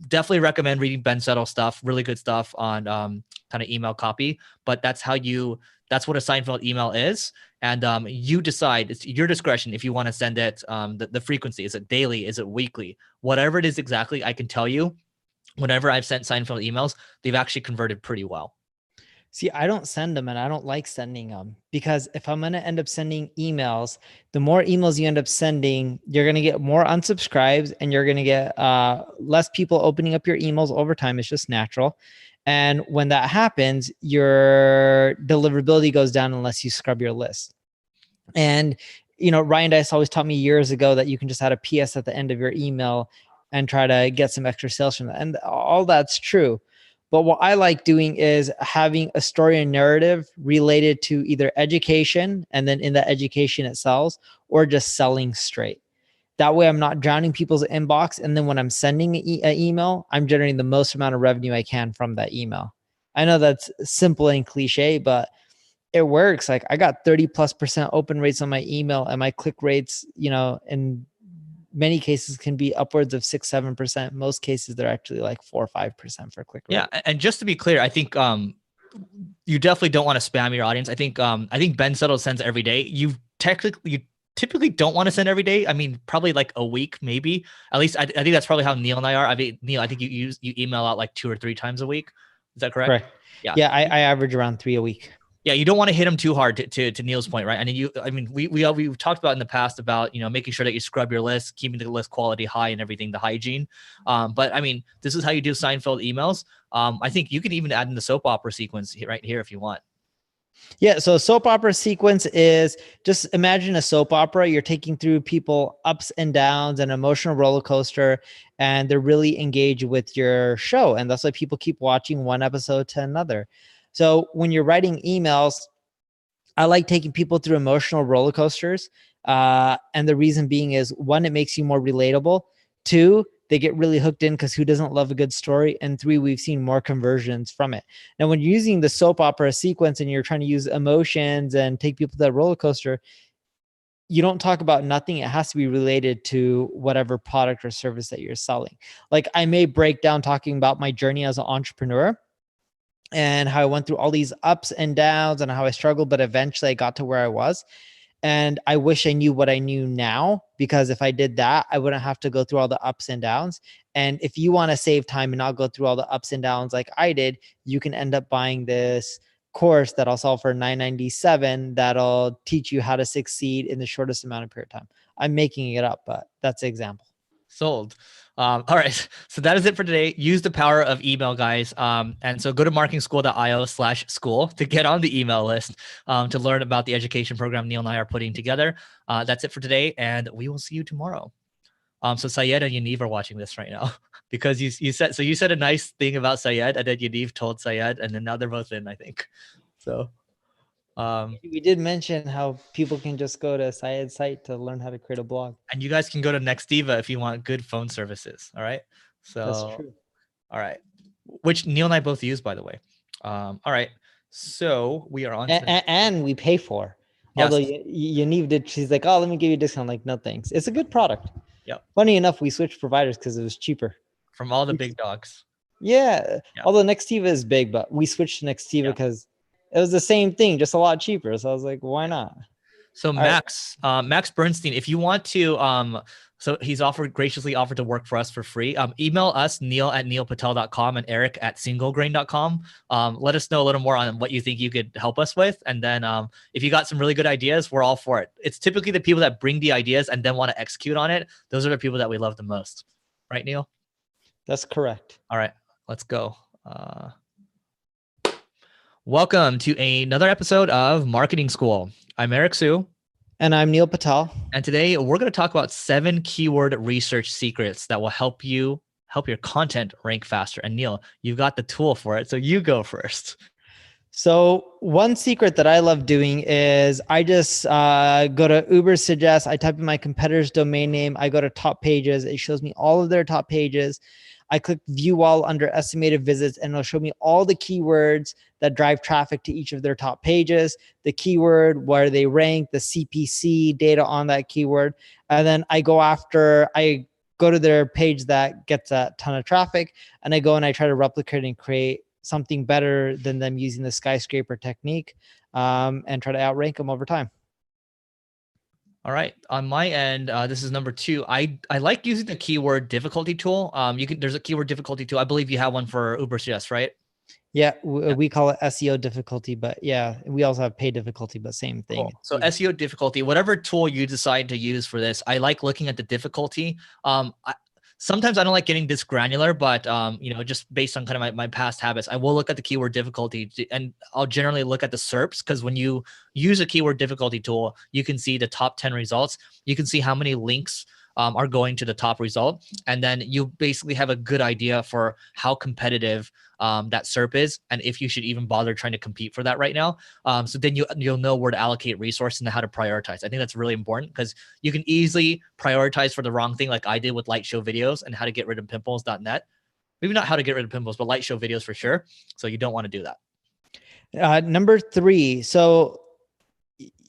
Definitely recommend reading Ben Settle stuff, really good stuff on kind of email copy. But that's what a Seinfeld email is. And you decide, it's your discretion if you want to send it, the frequency. Is it daily? Is it weekly? Whatever it is exactly, I can tell you, whenever I've sent Seinfeld emails, they've actually converted pretty well. See, I don't send them, and I don't like sending them, because if I'm going to end up sending emails, the more emails you end up sending, you're going to get more unsubscribes, and you're going to get less people opening up your emails over time. It's just natural. And when that happens, your deliverability goes down unless you scrub your list. And, Ryan Dice always taught me years ago that you can just add a PS at the end of your email and try to get some extra sales from that. And all that's true. But what I like doing is having a story and narrative related to either education, and then in that education it sells, or just selling straight. That way I'm not drowning people's inbox. And then when I'm sending an email, I'm generating the most amount of revenue I can from that email. I know that's simple and cliche, but it works. Like, I got 30+% open rates on my email, and my click rates, in many cases can be upwards of 6-7%. Most cases they're actually like 4 or 5% for click rate. Yeah, and just to be clear, I think you definitely don't want to spam your audience. I think Ben Settle sends every day. You typically don't want to send every day. I mean, probably like a week, maybe. At least I think that's probably how Neil and I are. I mean, Neil, I think you email out like 2 or 3 times a week. Is that correct? Correct. Yeah, I average around 3 a week. Yeah, you don't want to hit them too hard, to Neil's point, right? And we've talked about in the past about, making sure that you scrub your list, keeping the list quality high and everything, the hygiene. But I mean, this is how you do Seinfeld emails. I think you can even add in the soap opera sequence right here if you want. Yeah, so soap opera sequence is, just imagine a soap opera. You're taking through people ups and downs, an emotional roller coaster, and they're really engaged with your show. And that's why people keep watching one episode to another. So when you're writing emails, I like taking people through emotional roller coasters. And the reason being is, 1, it makes you more relatable. 2, they get really hooked in, because who doesn't love a good story? And 3, we've seen more conversions from it. Now, when you're using the soap opera sequence and you're trying to use emotions and take people to that roller coaster, you don't talk about nothing. It has to be related to whatever product or service that you're selling. Like, I may break down talking about my journey as an entrepreneur, and how I went through all these ups and downs and how I struggled, but eventually I got to where I was. And I wish I knew what I knew now, because if I did that, I wouldn't have to go through all the ups and downs. And if you want to save time and not go through all the ups and downs like I did, you can end up buying this course that I'll sell for $997 that'll teach you how to succeed in the shortest amount of period of time. I'm making it up, but that's the example. Sold. All right. So that is it for today. Use the power of email, guys. And so go to marketingschool.io/school to get on the email list to learn about the education program Neil and I are putting together. That's it for today, and we will see you tomorrow. So Syed and Yaniv are watching this right now because you said a nice thing about Syed, and then Yaniv told Syed, and then now they're both in, I think. So We did mention how people can just go to Syed's site to learn how to create a blog. and you guys can go to Nextiva if you want good phone services. All right. So That's true. all right. Which Neil and I both use, by the way. All right. So we are on. And we pay for. Yes. Although Yaniv did, she's like, oh, let me give you a discount. Like, no thanks. It's a good product. Yep. Funny enough, we switched providers because it was cheaper. From all the big dogs. Yeah. Yeah. Although Nextiva is big, but we switched to Nextiva because it was the same thing, just a lot cheaper. So I was like, why not? So Max Bernstein, if you want to, so he's graciously offered to work for us for free. Email us, neil@neilpatel.com and eric@singlegrain.com. Let us know a little more on what you think you could help us with. And then if you got some really good ideas, we're all for it. It's typically the people that bring the ideas and then want to execute on it. Those are the people that we love the most. Right, Neil? That's correct. All right, let's go. Welcome to another episode of Marketing School. I'm Eric Su. And I'm Neil Patel. And today we're going to talk about 7 keyword research secrets that will help your content rank faster. And Neil, you've got the tool for it, so you go first. So one secret that I love doing is I just go to Uber Suggest. I type in my competitor's domain name. I go to top pages. It shows me all of their top pages. I click view all under estimated visits, and it'll show me all the keywords that drive traffic to each of their top pages, the keyword, where they rank, the CPC data on that keyword. And then I go to their page that gets a ton of traffic, and I go and I try to replicate and create something better than them using the skyscraper technique, and try to outrank them over time. All right. On my end, this is number 2. I like using the keyword difficulty tool. There's a keyword difficulty tool. I believe you have one for Uber Suggest, right? Yeah, we call it SEO difficulty, but yeah, we also have pay difficulty, but same thing. Cool. So SEO difficulty, whatever tool you decide to use for this, I like looking at the difficulty. Sometimes I don't like getting this granular, but just based on kind of my past habits, I will look at the keyword difficulty, and I'll generally look at the SERPs, because when you use a keyword difficulty tool, you can see the top 10 results. You can see how many links are going to the top result, and then you basically have a good idea for how competitive that SERP is, and if you should even bother trying to compete for that right now. So then you'll know where to allocate resources and how to prioritize. I think that's really important, because you can easily prioritize for the wrong thing, like I did with light show videos and how to get rid of pimples.net. Maybe not how to get rid of pimples, but light show videos for sure. So you don't want to do that. Number 3. So,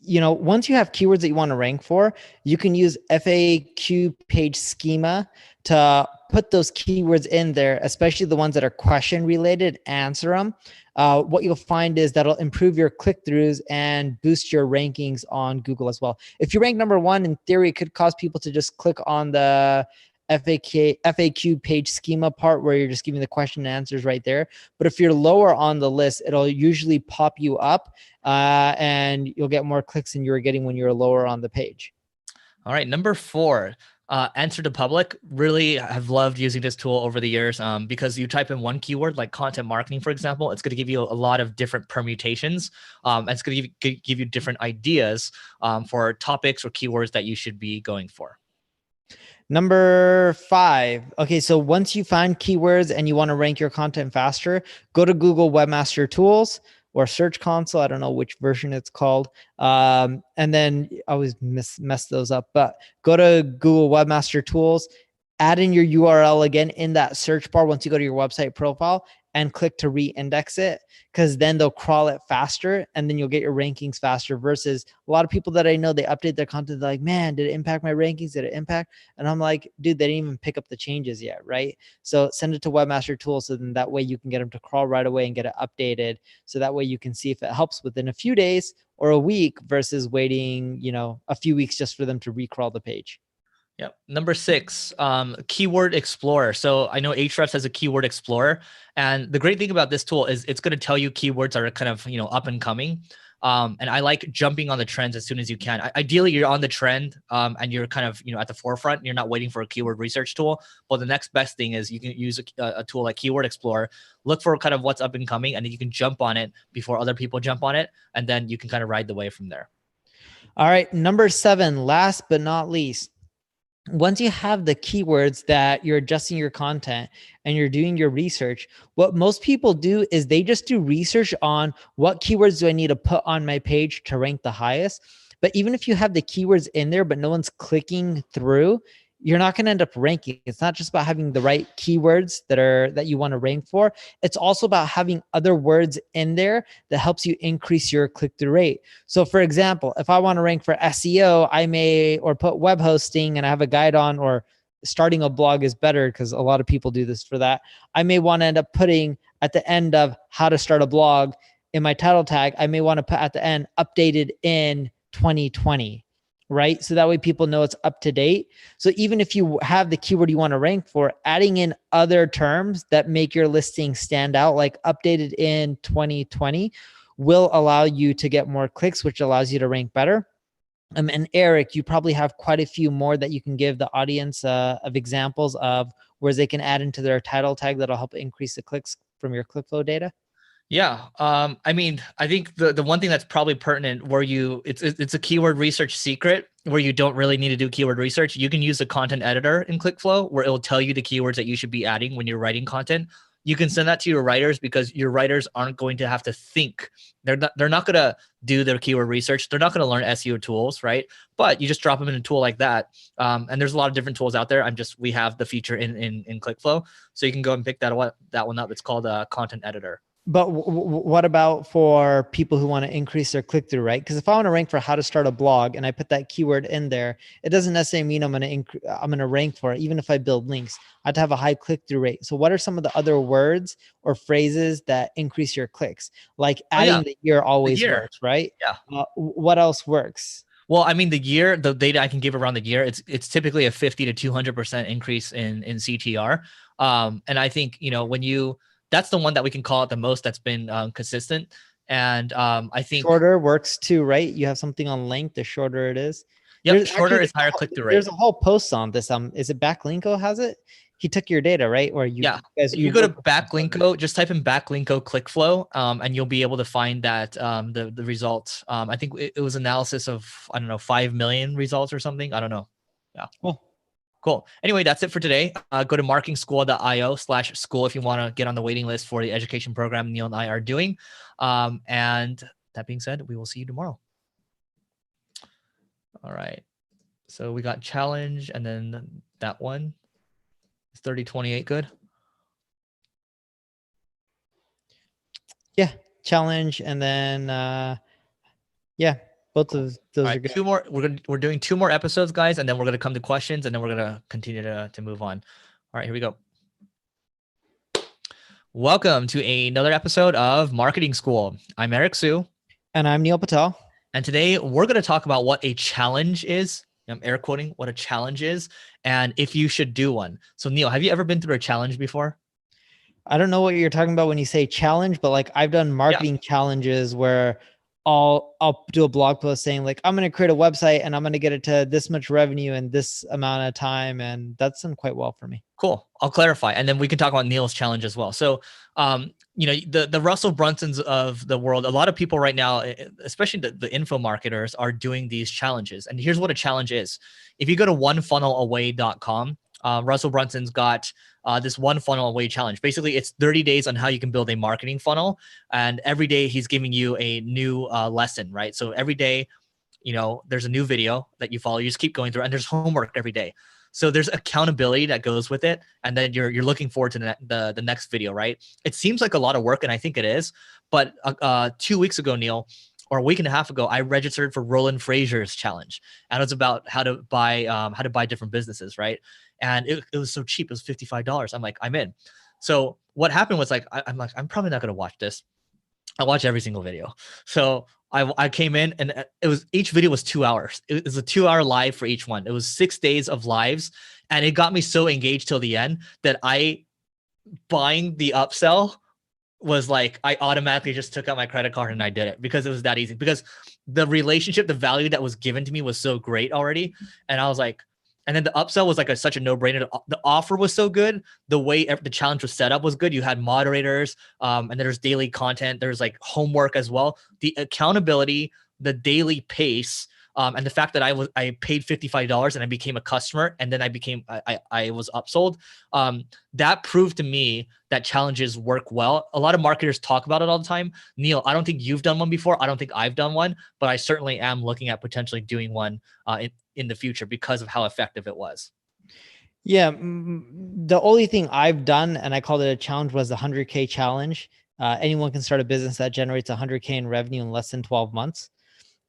once you have keywords that you want to rank for, you can use FAQ Page Schema to put those keywords in there, especially the ones that are question related, answer them. What you'll find is that'll improve your click-throughs and boost your rankings on Google as well. If you rank number 1, in theory, it could cause people to just click on the FAQ Page Schema part where you're just giving the question and answers right there. But if you're lower on the list, it'll usually pop you up, and you'll get more clicks than you were getting when you were lower on the page. All right, number 4. Answer to public. Really have loved using this tool over the years, because you type in one keyword like content marketing, for example, it's going to give you a lot of different permutations. And it's going to give you different ideas for topics or keywords that you should be going for. Number 5. Okay, so once you find keywords and you want to rank your content faster, go to Google Webmaster Tools or Search Console. I don't know which version it's called. And then I always mess those up, but go to Google Webmaster Tools, add in your URL again in that search bar once you go to your website profile, and click to re-index it, because then they'll crawl it faster and then you'll get your rankings faster. Versus a lot of people that I know, they update their content, they're like, man, did it impact my rankings? Did it impact? And I'm like, dude, they didn't even pick up the changes yet, right? So send it to Webmaster Tools, so then that way you can get them to crawl right away and get it updated. So that way you can see if it helps within a few days or a week versus waiting, a few weeks just for them to recrawl the page. Yep. Number 6, Keyword Explorer. So I know Ahrefs has a Keyword Explorer, and the great thing about this tool is it's going to tell you keywords that are kind of up and coming. And I like jumping on the trends as soon as you can. Ideally, you're on the trend and you're kind of, at the forefront. You're not waiting for a keyword research tool. But the next best thing is you can use a tool like Keyword Explorer, look for kind of what's up and coming, and then you can jump on it before other people jump on it. And then you can kind of ride the wave from there. All right. Number 7, last but not least. Once you have the keywords that you're adjusting your content and you're doing your research, what most people do is they just do research on what keywords do I need to put on my page to rank the highest. But even if you have the keywords in there, but no one's clicking through, you're not going to end up ranking. It's not just about having the right keywords that you want to rank for. It's also about having other words in there that helps you increase your click-through rate. So for example, if I want to rank for SEO, or put web hosting and I have a guide on, or starting a blog is better because a lot of people do this for that. I may want to end up putting at the end of how to start a blog in my title tag, I may want to put at the end updated in 2020. Right? So that way people know it's up to date. So even if you have the keyword you want to rank for, adding in other terms that make your listing stand out, like updated in 2020, will allow you to get more clicks, which allows you to rank better. And Eric, you probably have quite a few more that you can give the audience of examples of where they can add into their title tag that'll help increase the clicks from your ClickFlow data. Yeah. I mean, I think the one thing that's probably pertinent where it's a keyword research secret where you don't really need to do keyword research. You can use the content editor in ClickFlow where it will tell you the keywords that you should be adding when you're writing content. You can send that to your writers because your writers aren't going to have to think. They're not going to do their keyword research. They're not going to learn SEO tools, right? But you just drop them in a tool like that. And there's a lot of different tools out there. We have the feature in ClickFlow. So you can go and pick that one up. It's called a content editor. But what about for people who want to increase their click-through, right? Because if I want to rank for how to start a blog and I put that keyword in there, it doesn't necessarily mean I'm going to rank for it. Even if I build links, I have to have a high click-through rate. So what are some of the other words or phrases that increase your clicks? Like adding the year always works, right? Yeah. What else works? Well, I mean, the data I can give around the year, it's typically a 50 to 200% increase in CTR. And I think, that's the one that we can call it the most that's been consistent. And I think shorter works too, right? You have something on length, the shorter it is. Yep, shorter is higher click-through rate. There's a whole post on this. Is it Backlinko has it? He took your data, right? Or you you go to Backlinko, just type in Backlinko ClickFlow, and you'll be able to find that the results. I think it was analysis of 5 million results or something. I don't know. Yeah. Cool. Anyway, that's it for today. Go to marketingschool.io/school if you want to get on the waiting list for the education program Neil and I are doing. And that being said, we will see you tomorrow. All right. So we got challenge and then that one. Is 3028 good? Yeah. Challenge and then yeah. Both of those are good. Two more. We're doing 2 more episodes, guys, and then we're gonna come to questions, and then we're gonna continue to move on. All right, here we go. Welcome to another episode of Marketing School. I'm Eric Su. And I'm Neil Patel. And today we're gonna talk about what a challenge is. I'm air quoting what a challenge is, and if you should do one. So Neil, have you ever been through a challenge before? I don't know what you're talking about when you say challenge, but like I've done marketing challenges where I'll do a blog post saying like, I'm going to create a website and I'm going to get it to this much revenue in this amount of time. And that's done quite well for me. Cool. I'll clarify. And then we can talk about Neil's challenge as well. So, the Russell Brunsons of the world, a lot of people right now, especially the info marketers, are doing these challenges. And here's what a challenge is. If you go to onefunnelaway.com, Russell Brunson's got this one funnel away challenge. Basically, it's 30 days on how you can build a marketing funnel. And every day he's giving you a new lesson, right? So every day, there's a new video that you follow. You just keep going through, and there's homework every day. So there's accountability that goes with it. And then you're looking forward to the next video, right? It seems like a lot of work, and I think it is. But 2 weeks ago, Neil, or a week and a half ago, I registered for Roland Fraser's challenge. And it's about how to buy different businesses, right? And it was so cheap. It was $55. I'm like, I'm in. So what happened was I'm probably not going to watch this. I watch every single video. So I came in, and each video was 2 hours. It was a 2-hour live for each one. It was 6 days of lives. And it got me so engaged till the end that buying the upsell was like, I automatically just took out my credit card and I did it because it was that easy, because the relationship, the value that was given to me was so great already. And I was like, and then the upsell was like such a no-brainer. The offer was so good. The way the challenge was set up was good. You had moderators, and there's daily content. There's like homework as well. The accountability, the daily pace, and the fact that I paid $55 and I became a customer, and then I was upsold. That proved to me that challenges work well. A lot of marketers talk about it all the time. Neil, I don't think you've done one before. I don't think I've done one, but I certainly am looking at potentially doing one in the future because of how effective it was. Yeah. The only thing I've done, and I called it a challenge, was the 100K challenge. Anyone can start a business that generates 100K in revenue in less than 12 months.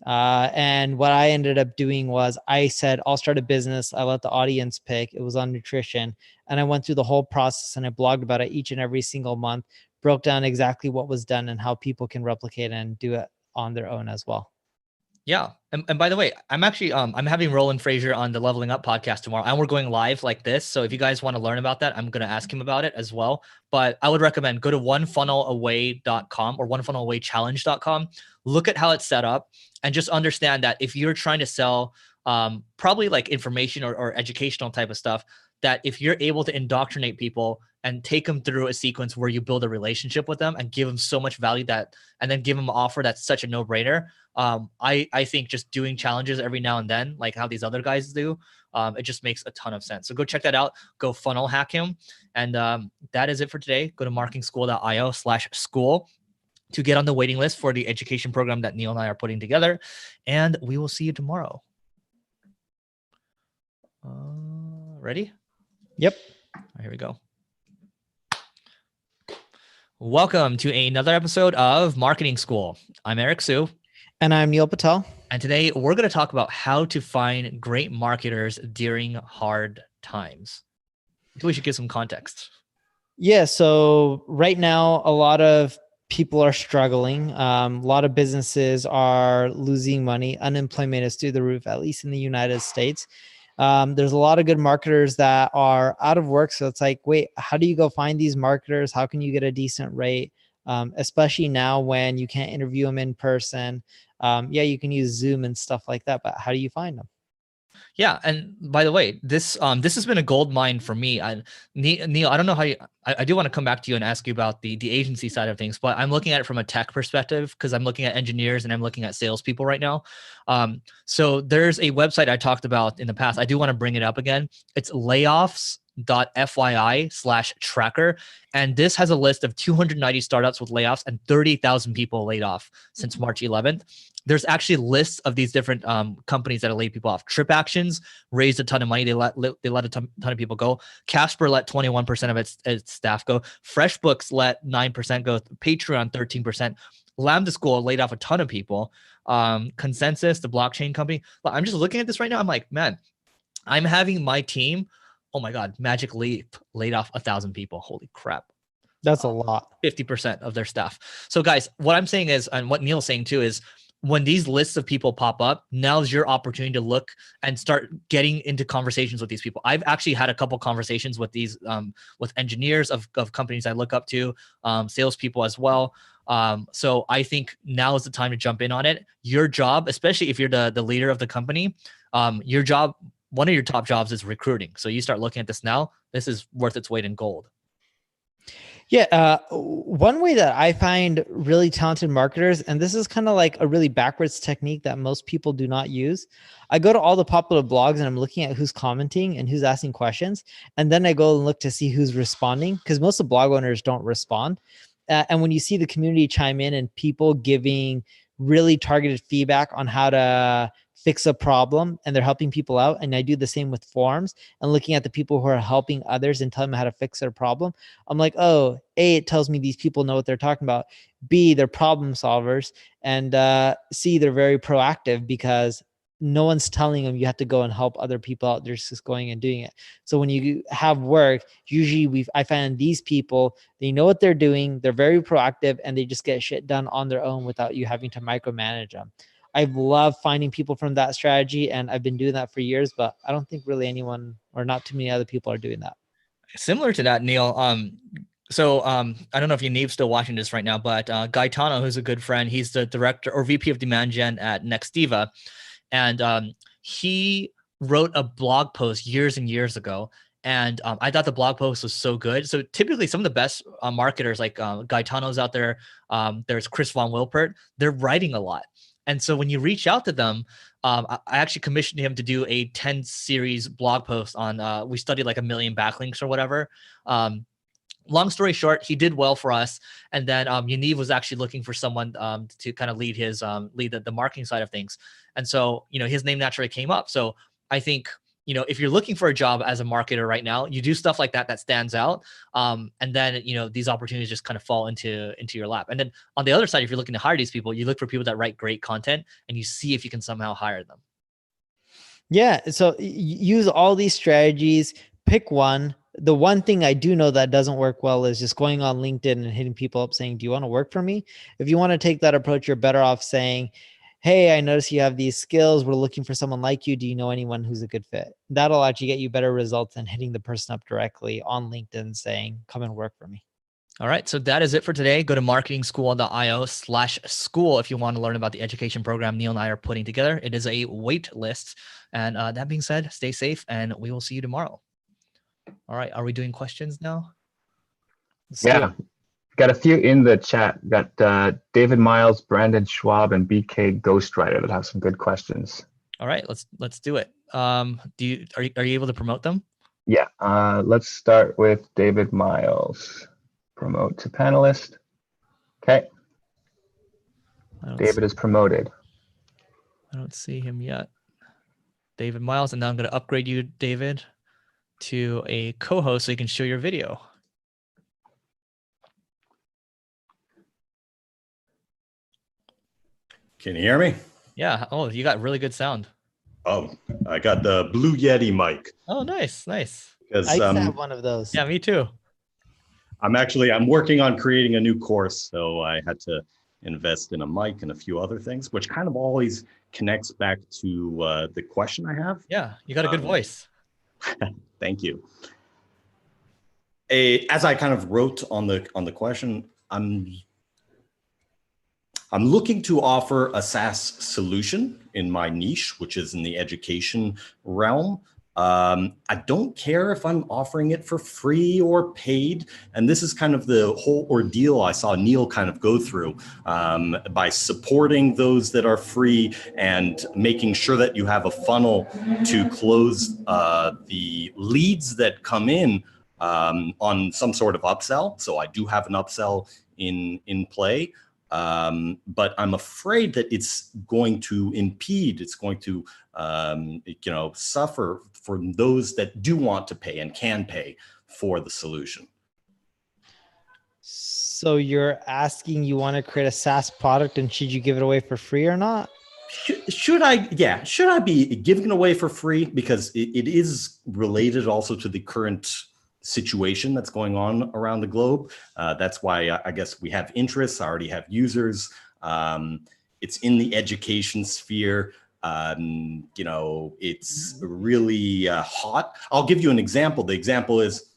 And what I ended up doing was I said, I'll start a business. I let the audience pick. It was on nutrition. And I went through the whole process and I blogged about it each and every single month, broke down exactly what was done and how people can replicate and do it on their own as well. Yeah. And by the way, I'm actually, I'm having Roland Frazier on the Leveling Up podcast tomorrow, and we're going live like this. So if you guys want to learn about that, I'm going to ask him about it as well. But I would recommend go to onefunnelaway.com or onefunnelawaychallenge.com. Look at how it's set up and just understand that if you're trying to sell probably like information or educational type of stuff, that if you're able to indoctrinate people and take them through a sequence where you build a relationship with them and give them so much value and then give them an offer that's such a no-brainer. I think just doing challenges every now and then, like how these other guys do, it just makes a ton of sense. So go check that out. Go funnel hack him. And that is it for today. Go to marketingschool.io/school to get on the waiting list for the education program that Neil and I are putting together. And we will see you tomorrow. Ready? Yep. All right, here we go. Welcome to another episode of Marketing School. I'm Eric Sue. And I'm Neil Patel. And today we're going to talk about how to find great marketers during hard times. We should give some context. Yeah. So right now, a lot of people are struggling. A lot of businesses are losing money. Unemployment is through the roof, at least in the United States. There's a lot of good marketers that are out of work. So it's like, wait, how do you go find these marketers? How can you get a decent rate? Especially now when you can't interview them in person. Yeah, you can use Zoom and stuff like that, but how do you find them? Yeah, and by the way, this has been a gold mine for me. Neil, I don't know how I do want to come back to you and ask you about the agency side of things, but I'm looking at it from a tech perspective because I'm looking at engineers and I'm looking at salespeople right now. So there's a website I talked about in the past. I do want to bring it up again. It's layoffs.fyi/tracker. And this has a list of 290 startups with layoffs and 30,000 people laid off since March 11th. There's actually lists of these different companies that have laid people off. Trip Actions raised a ton of money. They let a ton of people go. Casper let 21% of its staff go. FreshBooks let 9% go. Patreon 13%. Lambda School laid off a ton of people. Consensus, the blockchain company. I'm just looking at this right now. I'm like, man, I'm having my team. Oh my God, Magic Leap laid off 1,000 people. Holy crap. That's a lot. 50% of their staff. So guys, what I'm saying is, and what Neil's saying too, is when these lists of people pop up, now's your opportunity to look and start getting into conversations with these people. I've actually had a couple conversations with these, with engineers of companies I look up to, salespeople as well. So I think now is the time to jump in on it. Your job, especially if you're the leader of the company, your job, one of your top jobs is recruiting. So you start looking at this now. This is worth its weight in gold. Yeah. One way that I find really talented marketers, and this is kind of like a really backwards technique that most people do not use. I go to all the popular blogs and I'm looking at who's commenting and who's asking questions. And then I go and look to see who's responding, because most of the blog owners don't respond. And when you see the community chime in and people giving really targeted feedback on how to fix a problem, and they're helping people out. And I do the same with forums and looking at the people who are helping others and telling them how to fix their problem. I'm like, oh, A, it tells me these people know what they're talking about. B, they're problem solvers. And C, they're very proactive because no one's telling them you have to go and help other people out. They're just going and doing it. So when you have work, usually I find these people, they know what they're doing. They're very proactive and they just get shit done on their own without you having to micromanage them. I love finding people from that strategy, and I've been doing that for years, but I don't think really anyone or not too many other people are doing that. Similar to that, Neil, So I don't know if Yaniv's still watching this right now, but Gaetano, who's a good friend, he's the director or VP of demand gen at Nextiva, and he wrote a blog post years and years ago. And I thought the blog post was so good. So typically some of the best marketers like Gaetano's out there, there's Chris Von Wilpert, they're writing a lot. And so when you reach out to them, I actually commissioned him to do a 10 series blog post on, we studied like 1 million backlinks or whatever. Long story short, he did well for us. And then Yaniv was actually looking for someone to kind of lead his lead the marketing side of things. And so, his name naturally came up. So I think, if you're looking for a job as a marketer right now, you do stuff like that stands out. And then, these opportunities just kind of fall into your lap. And then on the other side, if you're looking to hire these people, you look for people that write great content and you see if you can somehow hire them. Yeah. So use all these strategies, pick one. The one thing I do know that doesn't work well is just going on LinkedIn and hitting people up saying, do you want to work for me? If you want to take that approach, you're better off saying, hey, I notice you have these skills. We're looking for someone like you. Do you know anyone who's a good fit? That'll actually get you better results than hitting the person up directly on LinkedIn saying, come and work for me. All right. So that is it for today. Go to marketingschool.io/school if you want to learn about the education program Neil and I are putting together. It is a wait list. And that being said, stay safe and we will see you tomorrow. All right. Are we doing questions now? Yeah. Got a few in the chat. Got David Miles, Brandon Schwab, and BK Ghostwriter that have some good questions. All right. Let's do it. Are you able to promote them? Yeah. Let's start with David Miles. Promote to panelist. Okay. David is promoted. I don't see him yet. David Miles, and now I'm going to upgrade you, David, to a co-host so you can show your video. Can you hear me? Yeah. Oh, you got really good sound. Oh, I got the Blue Yeti mic. Oh, nice. Nice. I used to have one of those. Yeah, me too. I'm working on creating a new course, so I had to invest in a mic and a few other things, which kind of always connects back to the question I have. Yeah, you got a good voice. Thank you. As I kind of wrote on the question, I'm looking to offer a SaaS solution in my niche, which is in the education realm. I don't care if I'm offering it for free or paid. And this is kind of the whole ordeal I saw Neil kind of go through by supporting those that are free and making sure that you have a funnel to close the leads that come in on some sort of upsell. So I do have an upsell in play. But I'm afraid that it's going to impede, it's going to, suffer for those that do want to pay and can pay for the solution. So you're asking, you want to create a SaaS product and should you give it away for free or not? Should I be giving it away for free? Because it is related also to the current situation that's going on around the globe. That's why I guess we have interests. I already have users. It's in the education sphere. It's really hot. I'll give you an example. The example is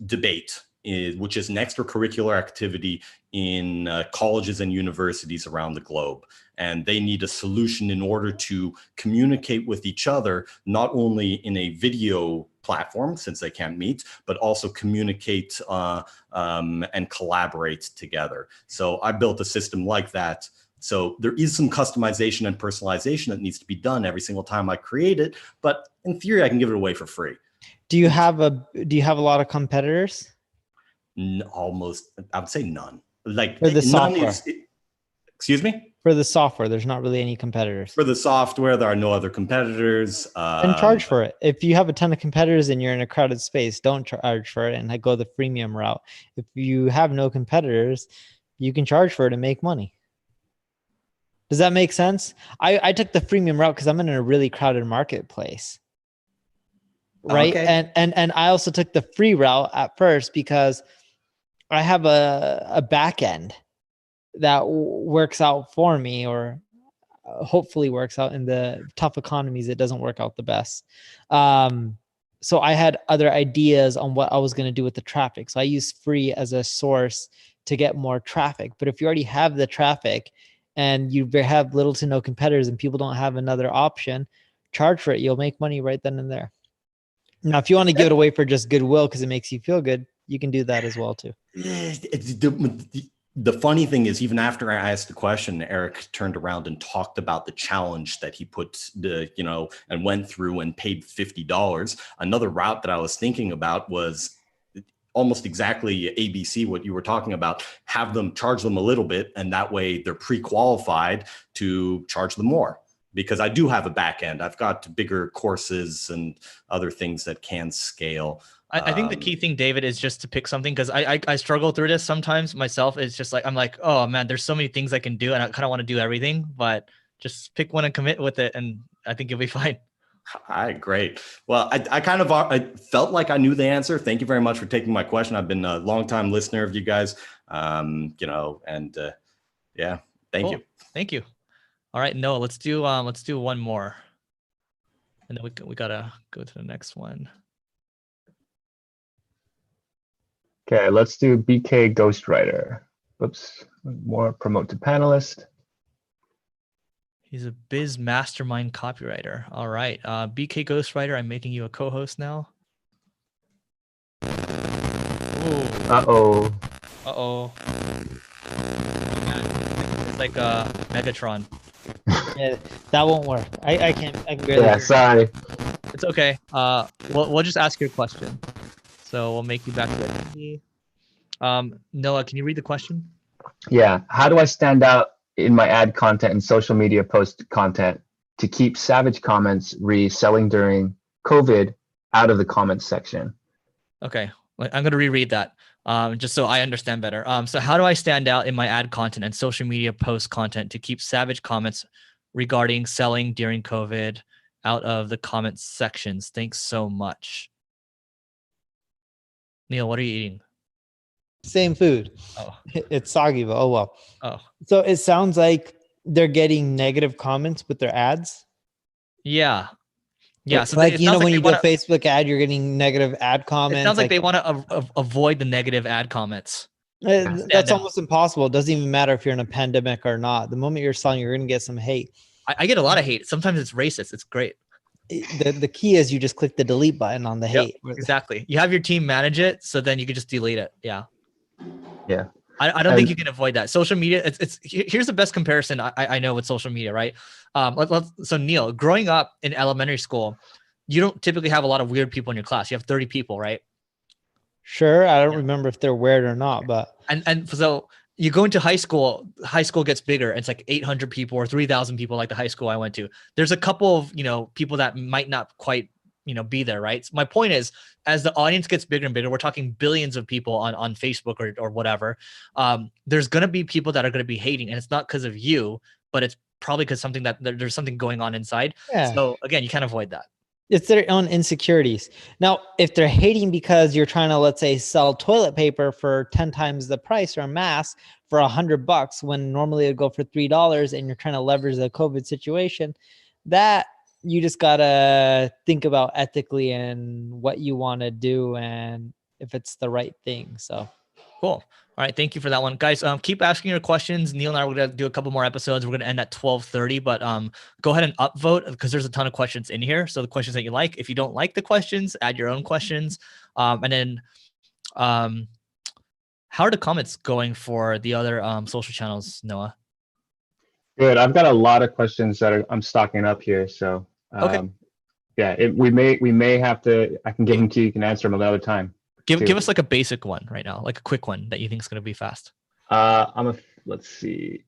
debate, which is an extracurricular activity in colleges and universities around the globe. And they need a solution in order to communicate with each other, not only in a video platform, since they can't meet, but also communicate and collaborate together. So I built a system like that. So there is some customization and personalization that needs to be done every single time I create it. But in theory, I can give it away for free. Do you have a lot of competitors? Almost, I would say none. Like for the software. Excuse me? For the software, there's not really any competitors. For the software, there are no other competitors. And charge for it. If you have a ton of competitors and you're in a crowded space, don't charge for it and go the freemium route. If you have no competitors, you can charge for it and make money. Does that make sense? I took the freemium route because I'm in a really crowded marketplace. Right. Okay. And I also took the free route at first because I have a back end that works out for me, or hopefully works out in the tough economies. It doesn't work out the best. so I had other ideas on what I was going to do with the traffic. So I use free as a source to get more traffic. But if you already have the traffic and you have little to no competitors and people don't have another option, charge for it. You'll make money right then and there. Now, if you want to give it away for just goodwill because it makes you feel good, you can do that as well too. The funny thing is, even after I asked the question, Eric turned around and talked about the challenge that he put and went through and paid $50. Another route that I was thinking about was almost exactly ABC, what you were talking about, charge them a little bit. And that way they're pre-qualified to charge them more, because I do have a back end. I've got bigger courses and other things that can scale. I think the key thing, David, is just to pick something, because I struggle through this sometimes myself. It's just like, I'm like, oh man, there's so many things I can do and I kind of want to do everything, but just pick one and commit with it. And I think you'll be fine. All right, great. Well, I felt like I knew the answer. Thank you very much for taking my question. I've been a long-time listener of you guys, thank you. Thank you. All right, Noah, let's do one more, and then we gotta go to the next one. Okay, let's do BK Ghostwriter. Whoops, more promote to panelist. He's a biz mastermind copywriter. All right, BK Ghostwriter, I'm making you a co-host now. Uh-oh. It's like Megatron. Yeah, that won't work. I can't. I can barely. Yeah, hear you. sorry. It's okay. We'll just ask your question. So we'll make you back to Noah, can you read the question? Yeah. How do I stand out in my ad content and social media post content to keep savage comments selling during COVID out of the comments section? Okay, I'm going to reread that just so I understand better. So how do I stand out in my ad content and social media post content to keep savage comments regarding selling during COVID out of the comments sections? Thanks so much. Neil, what are you eating? Same food. Oh. It's soggy, but oh well. Oh. So it sounds like they're getting negative comments with their ads. Yeah. Yeah. So like, when you do a wanna, Facebook ad, you're getting negative ad comments. It sounds like they want to avoid the negative ad comments. That's almost impossible. It doesn't even matter if you're in a pandemic or not. The moment you're selling, you're going to get some hate. I get a lot of hate. Sometimes it's racist. It's great. The key is you just click the delete button on the hate. Exactly. You have your team manage it, so then you can just delete it. Yeah. Yeah. I don't think you can avoid that. Social media, here's the best comparison I know with social media, right? So Neil, growing up in elementary school, you don't typically have a lot of weird people in your class. You have 30 people, right? Sure. I don't remember if they're weird or not, but. And so you go into high school gets bigger. It's like 800 people or 3,000 people, like the high school I went to. There's a couple of, people that might not quite, be there, right? So my point is, as the audience gets bigger and bigger, we're talking billions of people on Facebook or whatever. There's going to be people that are going to be hating, and it's not because of you, but it's probably because there's something going on inside. Yeah. So again, you can't avoid that. It's their own insecurities. Now, if they're hating because you're trying to, let's say, sell toilet paper for 10 times the price or a mask for $100 when normally it'd go for $3, and you're trying to leverage the COVID situation, that you just gotta think about ethically and what you want to do and if it's the right thing. So cool. All right, thank you for that one, guys. Keep asking your questions. Neil and I are gonna do a couple more episodes. We're gonna end at 12:30, but go ahead and upvote because there's a ton of questions in here. So the questions that you like. If you don't like the questions, add your own questions. And then how are the comments going for the other social channels, Noah? Good. I've got a lot of questions that I'm stocking up here. So okay. Yeah, we may have to. I can give them to you. You can answer them another time. Give us like a basic one right now, like a quick one that you think is going to be fast. Let's see.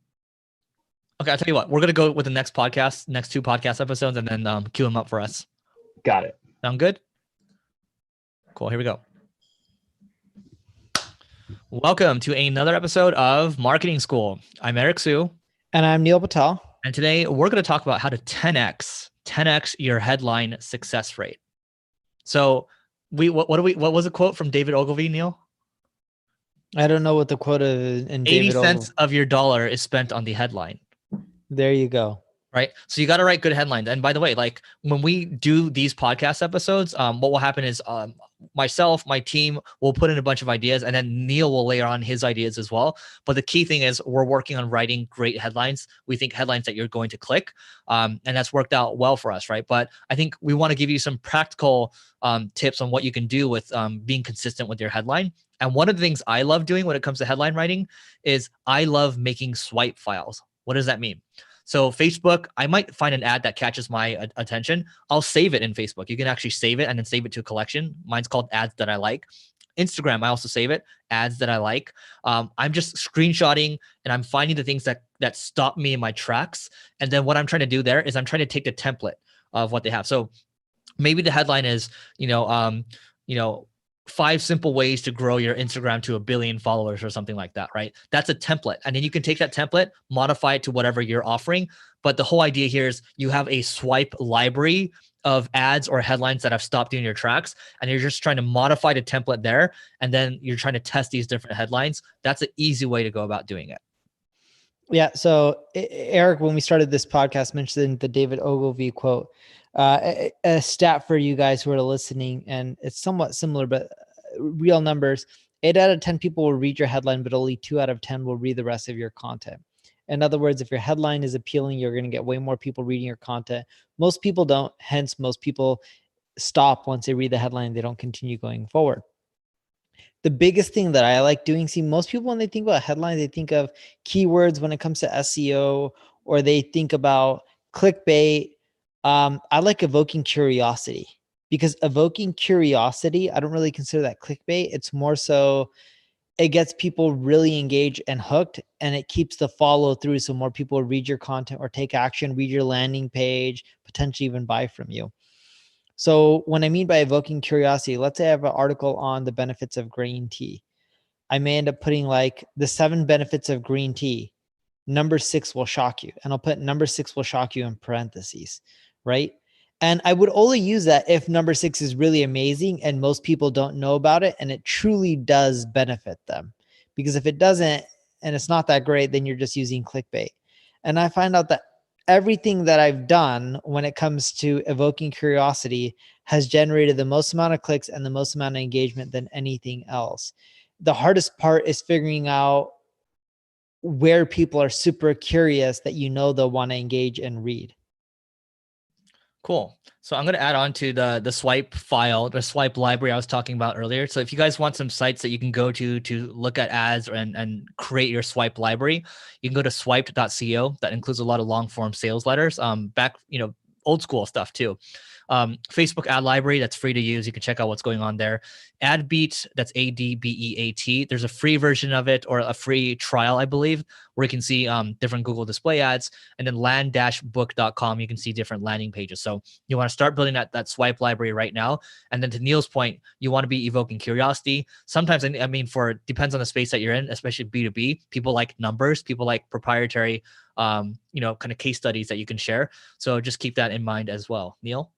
Okay, I'll tell you what. We're going to go with the next two podcast episodes, and then queue them up for us. Got it. Sound good? Cool. Here we go. Welcome to another episode of Marketing School. I'm Eric Sue. And I'm Neil Patel. And today we're going to talk about how to 10x your headline success rate. So what was a quote from David Ogilvy, Neil? I don't know what the quote is in 80 cents of your dollar is spent on the headline. There you go. Right. So you got to write good headlines. And by the way, like when we do these podcast episodes, what will happen is myself, my team will put in a bunch of ideas, and then Neil will layer on his ideas as well. But the key thing is we're working on writing great headlines. We think headlines that you're going to click, and that's worked out well for us, right? But I think we want to give you some practical tips on what you can do with being consistent with your headline. And one of the things I love doing when it comes to headline writing is I love making swipe files. What does that mean? So Facebook, I might find an ad that catches my attention. I'll save it in Facebook. You can actually save it and then save it to a collection. Mine's called ads that I like. Instagram, I also save it, ads that I like. I'm just screenshotting and I'm finding the things that stop me in my tracks. And then what I'm trying to do there is I'm trying to take the template of what they have. So maybe the headline is, 5 simple ways to grow your Instagram to 1 billion followers or something like that, right? That's a template. And then you can take that template, modify it to whatever you're offering. But the whole idea here is you have a swipe library of ads or headlines that have stopped you in your tracks. And you're just trying to modify the template there. And then you're trying to test these different headlines. That's an easy way to go about doing it. Yeah. So Eric, when we started this podcast, mentioned the David Ogilvy quote. A stat for you guys who are listening, and it's somewhat similar, but real numbers: 8 out of 10 people will read your headline, but only 2 out of 10 will read the rest of your content. In other words, if your headline is appealing, you're going to get way more people reading your content. Most people don't. Hence, most people stop once they read the headline. They don't continue going forward. The biggest thing that I like doing, see, most people, when they think about headlines, they think of keywords when it comes to SEO, or they think about clickbait. I like evoking curiosity, because evoking curiosity, I don't really consider that clickbait. It's more so it gets people really engaged and hooked, and it keeps the follow through. So more people read your content or take action, read your landing page, potentially even buy from you. So when I mean by evoking curiosity, let's say I have an article on the benefits of green tea. I may end up putting like the 7 benefits of green tea. Number 6 will shock you. And I'll put number 6 will shock you in parentheses, right? And I would only use that if number 6 is really amazing and most people don't know about it and it truly does benefit them. Because if it doesn't and it's not that great, then you're just using clickbait. And I find out that everything that I've done when it comes to evoking curiosity has generated the most amount of clicks and the most amount of engagement than anything else. The hardest part is figuring out where people are super curious that they'll want to engage and read. Cool. So I'm going to add on to the swipe file, the swipe library I was talking about earlier. So if you guys want some sites that you can go to look at ads and create your swipe library, you can go to swiped.co. That includes a lot of long form sales letters, old school stuff too. Facebook ad library, that's free to use. You can check out what's going on there. AdBeat, that's ADBEAT. There's a free version of it, or a free trial, I believe, where you can see different Google display ads. And then land-book.com, you can see different landing pages. So you want to start building that swipe library right now. And then to Neil's point, you want to be evoking curiosity. Sometimes, depends on the space that you're in, especially B2B. People like numbers, people like proprietary, kind of case studies that you can share. So just keep that in mind as well. Neil?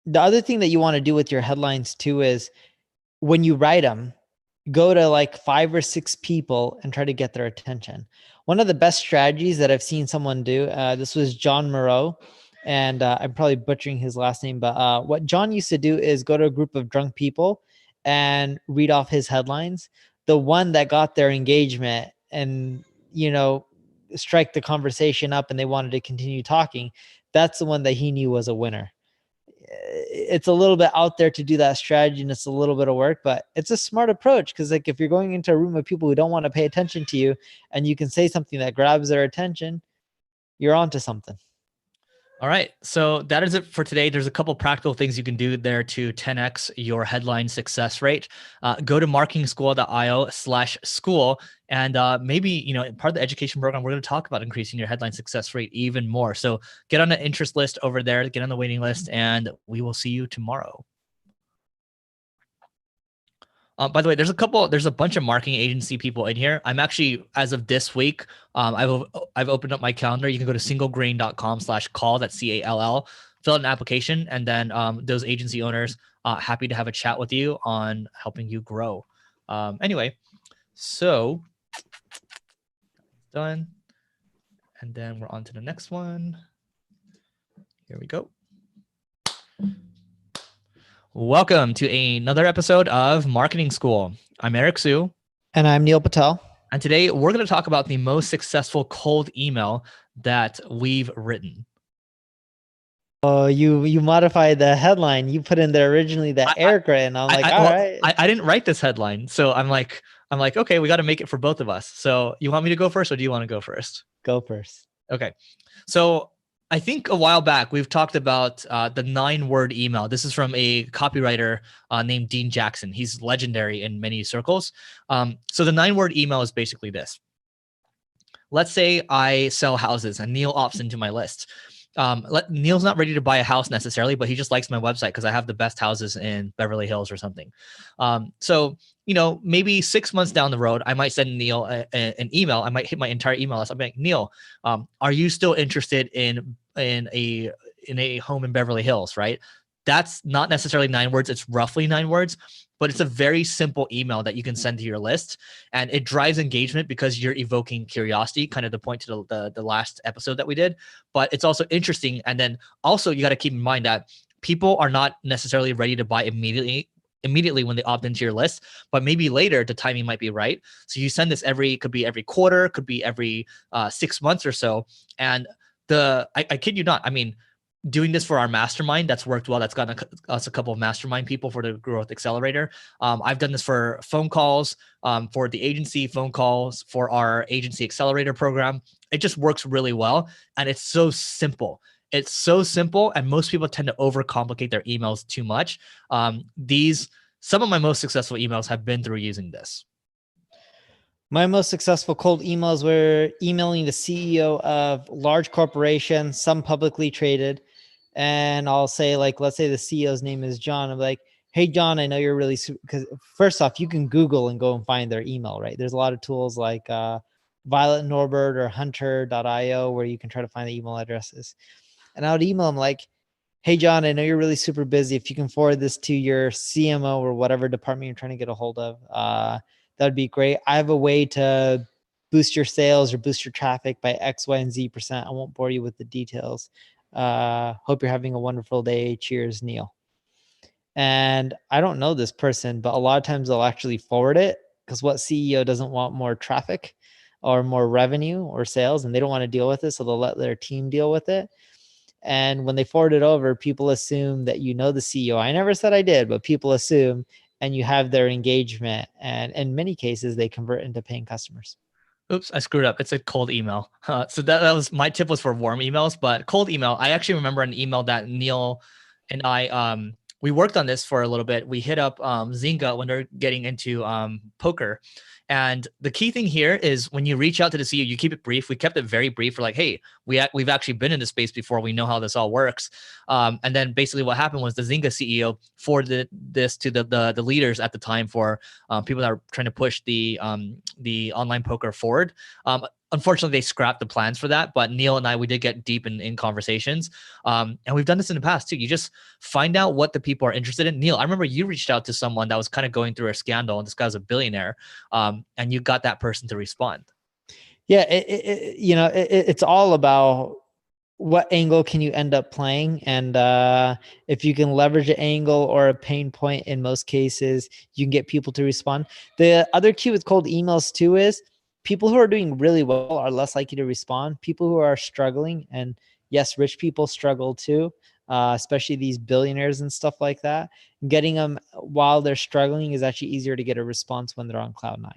The other thing that you want to do with your headlines too is when you write them, go to like 5 or 6 people and try to get their attention. One of the best strategies that I've seen someone do, this was John Moreau, and I'm probably butchering his last name, but what John used to do is go to a group of drunk people and read off his headlines. The one that got their engagement and, strike the conversation up and they wanted to continue talking, that's the one that he knew was a winner. It's a little bit out there to do that strategy, and it's a little bit of work, but it's a smart approach, because like if you're going into a room of people who don't want to pay attention to you and you can say something that grabs their attention, you're onto something. All right. So that is it for today. There's a couple practical things you can do there to 10x your headline success rate. Go to marketingschool.io/school. And maybe, part of the education program, we're going to talk about increasing your headline success rate even more. So get on the interest list over there, get on the waiting list, and we will see you tomorrow. By the way, there's a bunch of marketing agency people in here. I'm actually, as of this week, I've opened up my calendar. You can go to singlegrain.com/call, that's CALL, fill out an application, and then those agency owners, happy to have a chat with you on helping you grow. Anyway, so done. And then we're on to the next one. Here we go. Welcome to another episode of Marketing School. I'm Eric Sue. And I'm Neil Patel. And today we're going to talk about the most successful cold email that we've written. Oh, you modified the headline. You put in there originally that Eric wrote, I'm like, all right. I didn't write this headline. So I'm like, okay, we got to make it for both of us. So you want me to go first or do you want to go first? Go first. Okay. So I think a while back, we've talked about the 9-word email. This is from a copywriter named Dean Jackson. He's legendary in many circles. So the 9-word email is basically this. Let's say I sell houses and Neil opts into my list. Neil's not ready to buy a house necessarily, but he just likes my website because I have the best houses in Beverly Hills or something. So, maybe 6 months down the road, I might send Neil an email. I might hit my entire email list. I'm like, Neil, are you still interested in a home in Beverly Hills? Right? That's not necessarily 9 words. It's roughly 9 words, but it's a very simple email that you can send to your list, and it drives engagement because you're evoking curiosity, kind of the point to the last episode that we did. But it's also interesting, and then also you got to keep in mind that people are not necessarily ready to buy immediately when they opt into your list, but maybe later the timing might be right. So you send this could be every quarter, could be every 6 months or so, and I kid you not, I mean, doing this for our mastermind, that's worked well. That's gotten us a couple of mastermind people for the Growth Accelerator. I've done this for phone calls, for the agency phone calls, for our agency accelerator program. It just works really well. And it's so simple. It's so simple. And most people tend to overcomplicate their emails too much. Some of my most successful emails have been through using this. My most successful cold emails were emailing the CEO of large corporations, some publicly traded. And I'll say, let's say the CEO's name is John. I'm like, hey, John, I know you're really, because first off, you can Google and go and find their email, right? There's a lot of tools like Violet Norbert or Hunter.io where you can try to find the email addresses. And I would email them like, hey, John, I know you're really super busy. If you can forward this to your CMO or whatever department you're trying to get a hold of, that'd be great. I have a way to boost your sales or boost your traffic by X, Y, and Z%. I won't bore you with the details. Hope you're having a wonderful day. Cheers, Neil. And I don't know this person, but a lot of times they'll actually forward it because what CEO doesn't want more traffic or more revenue or sales, and they don't want to deal with it. So they'll let their team deal with it. And when they forward it over, people assume that you know the CEO. I never said I did, but people assume, and you have their engagement. And in many cases, they convert into paying customers. Oops, I screwed up. It's a cold email. So that was my tip was for warm emails, but cold email. I actually remember an email that Neil and I, we worked on this for a little bit. We hit up Zynga when they're getting into poker. And the key thing here is when you reach out to the CEO, you keep it brief. We kept it very brief. We're like, hey, we've actually been in this space before. We know how this all works. And then basically what happened was the Zynga CEO forwarded this to the leaders at the time for people that are trying to push the online poker forward. Unfortunately, they scrapped the plans for that, but Neil and I, we did get deep in conversations. And we've done this in the past too. You just find out what the people are interested in. Neil, I remember you reached out to someone that was kind of going through a scandal, and this guy was a billionaire, and you got that person to respond. Yeah, it's all about what angle can you end up playing. And if you can leverage an angle or a pain point, in most cases, you can get people to respond. The other key with cold emails too is people who are doing really well are less likely to respond. People who are struggling, and yes, rich people struggle too, especially these billionaires and stuff like that. Getting them while they're struggling is actually easier to get a response when they're on cloud 9.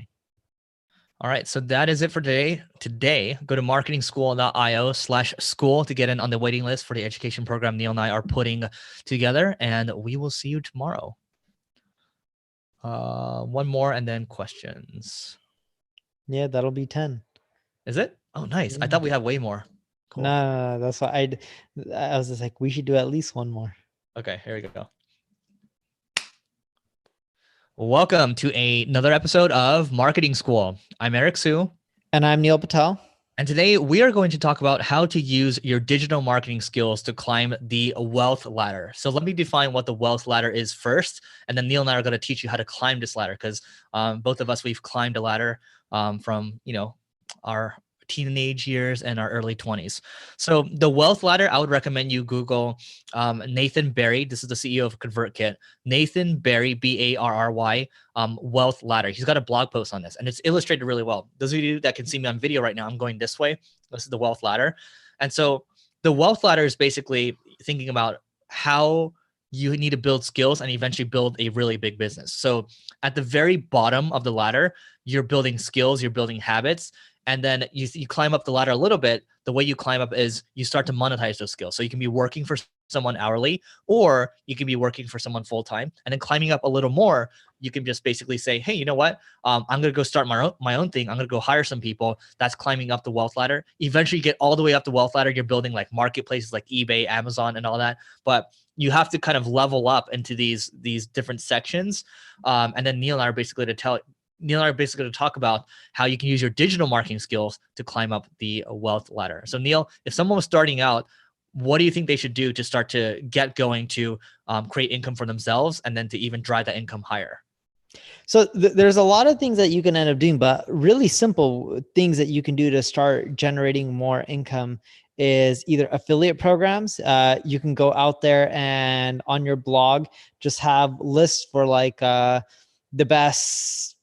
All right, so that is it for today. Go to marketingschool.io/school to get in on the waiting list for the education program Neil and I are putting together, and we will see you tomorrow. One more and then questions. Yeah, that'll be 10. Is it? Oh, nice. I thought we had way more. Cool. No, that's why I was just like, we should do at least one more. Okay, here we go. Welcome to another episode of Marketing School. I'm Eric Sue. And I'm Neil Patel. And today we are going to talk about how to use your digital marketing skills to climb the wealth ladder. So let me define what the wealth ladder is first. And then Neil and I are going to teach you how to climb this ladder because both of us, we've climbed a ladder from, our teenage years and our early 20s. So the wealth ladder, I would recommend you Google Nathan Barry. This is the CEO of ConvertKit. Nathan Barry, Barry, wealth ladder. He's got a blog post on this, and it's illustrated really well. Those of you that can see me on video right now, I'm going this way. This is the wealth ladder. And so the wealth ladder is basically thinking about how you need to build skills and eventually build a really big business. So at the very bottom of the ladder, you're building skills, you're building habits, and then you climb up the ladder a little bit. The way you climb up is you start to monetize those skills. So you can be working for someone hourly, or you can be working for someone full-time. And then climbing up a little more, you can just basically say, hey, you know what? I'm going to go start my own thing. I'm going to go hire some people. That's climbing up the wealth ladder. Eventually you get all the way up the wealth ladder. You're building like marketplaces like eBay, Amazon, and all that. But you have to kind of level up into these different sections. And then Neil and I are basically to talk about how you can use your digital marketing skills to climb up the wealth ladder. So Neil, if someone was starting out, what do you think they should do to start to get going to create income for themselves and then to even drive that income higher? So there's a lot of things that you can end up doing, but really simple things that you can do to start generating more income is either affiliate programs. You can go out there and on your blog, just have lists for like the best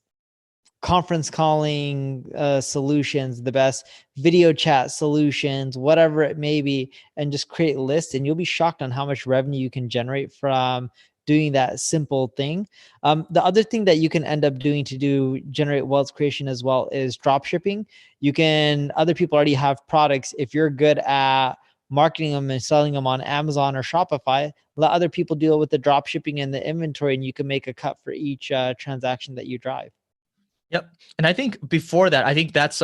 conference calling solutions, the best video chat solutions, whatever it may be, and just create lists, and you'll be shocked on how much revenue you can generate from doing that simple thing. The other thing that you can end up doing to generate wealth creation as well is drop shipping. Other people already have products. If you're good at marketing them and selling them on Amazon or Shopify, let other people deal with the drop shipping and the inventory, and you can make a cut for each transaction that you drive. Yep. And I think before that, I think that's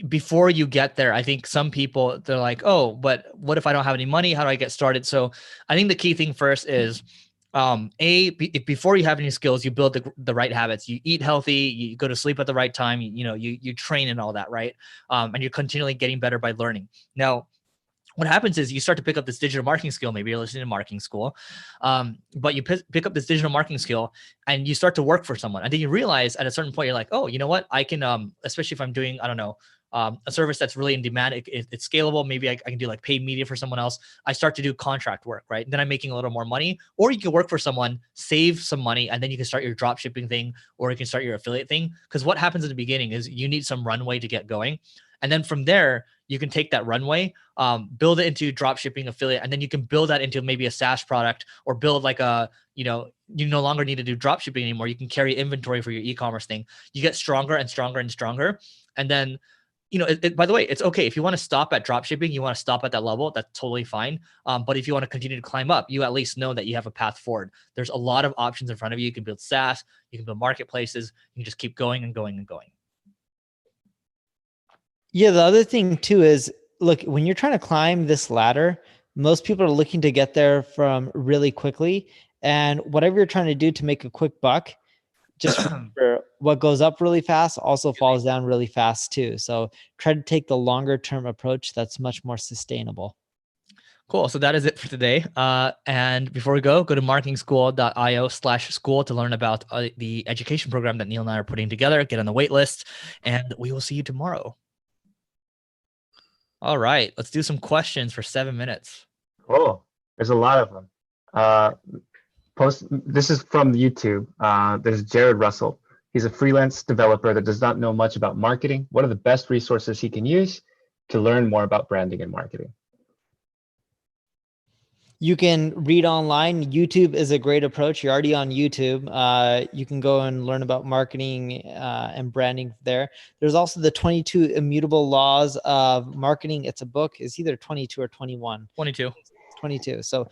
before you get there, I think some people, they're like, oh, but what if I don't have any money? How do I get started? So I think the key thing first is before you have any skills, you build the right habits. You eat healthy, you go to sleep at the right time, you train and all that, right? And you're continually getting better by learning. Now, what happens is you start to pick up this digital marketing skill. Maybe you're listening to Marketing School, but you pick up this digital marketing skill and you start to work for someone. And then you realize at a certain point, you're like, oh, you know what? I can, especially if I'm doing, I don't know, a service that's really in demand, it's scalable. Maybe I can do like paid media for someone else. I start to do contract work, right? Then I'm making a little more money. Or you can work for someone, save some money, and then you can start your drop shipping thing, or you can start your affiliate thing. Because what happens in the beginning is you need some runway to get going. And then from there, you can take that runway, build it into drop shipping, affiliate, and then you can build that into maybe a SaaS product, or build like you no longer need to do drop shipping anymore. You can carry inventory for your e-commerce thing. You get stronger and stronger and stronger. And then, by the way, it's okay. If you want to stop at drop shipping, you want to stop at that level, that's totally fine. But if you want to continue to climb up, you at least know that you have a path forward. There's a lot of options in front of you. You can build SaaS, you can build marketplaces, you can just keep going and going and going. Yeah, the other thing too is, look, when you're trying to climb this ladder, most people are looking to get there from really quickly. And whatever you're trying to do to make a quick buck, just remember what goes up really fast also falls down really fast too. So try to take the longer term approach that's much more sustainable. Cool. So that is it for today. And before we go to marketingschool.io/school to learn about the education program that Neil and I are putting together. Get on the wait list, and we will see you tomorrow. All right, let's do some questions for 7 minutes. Cool. There's a lot of them. This is from YouTube. There's Jared Russell. He's a freelance developer that does not know much about marketing. What are the best resources he can use to learn more about branding and marketing? You can read online. YouTube is a great approach. You're already on YouTube. You can go and learn about marketing and branding there. There's also the 22 Immutable Laws of Marketing. It's a book. It's either 22 or 21. 22. So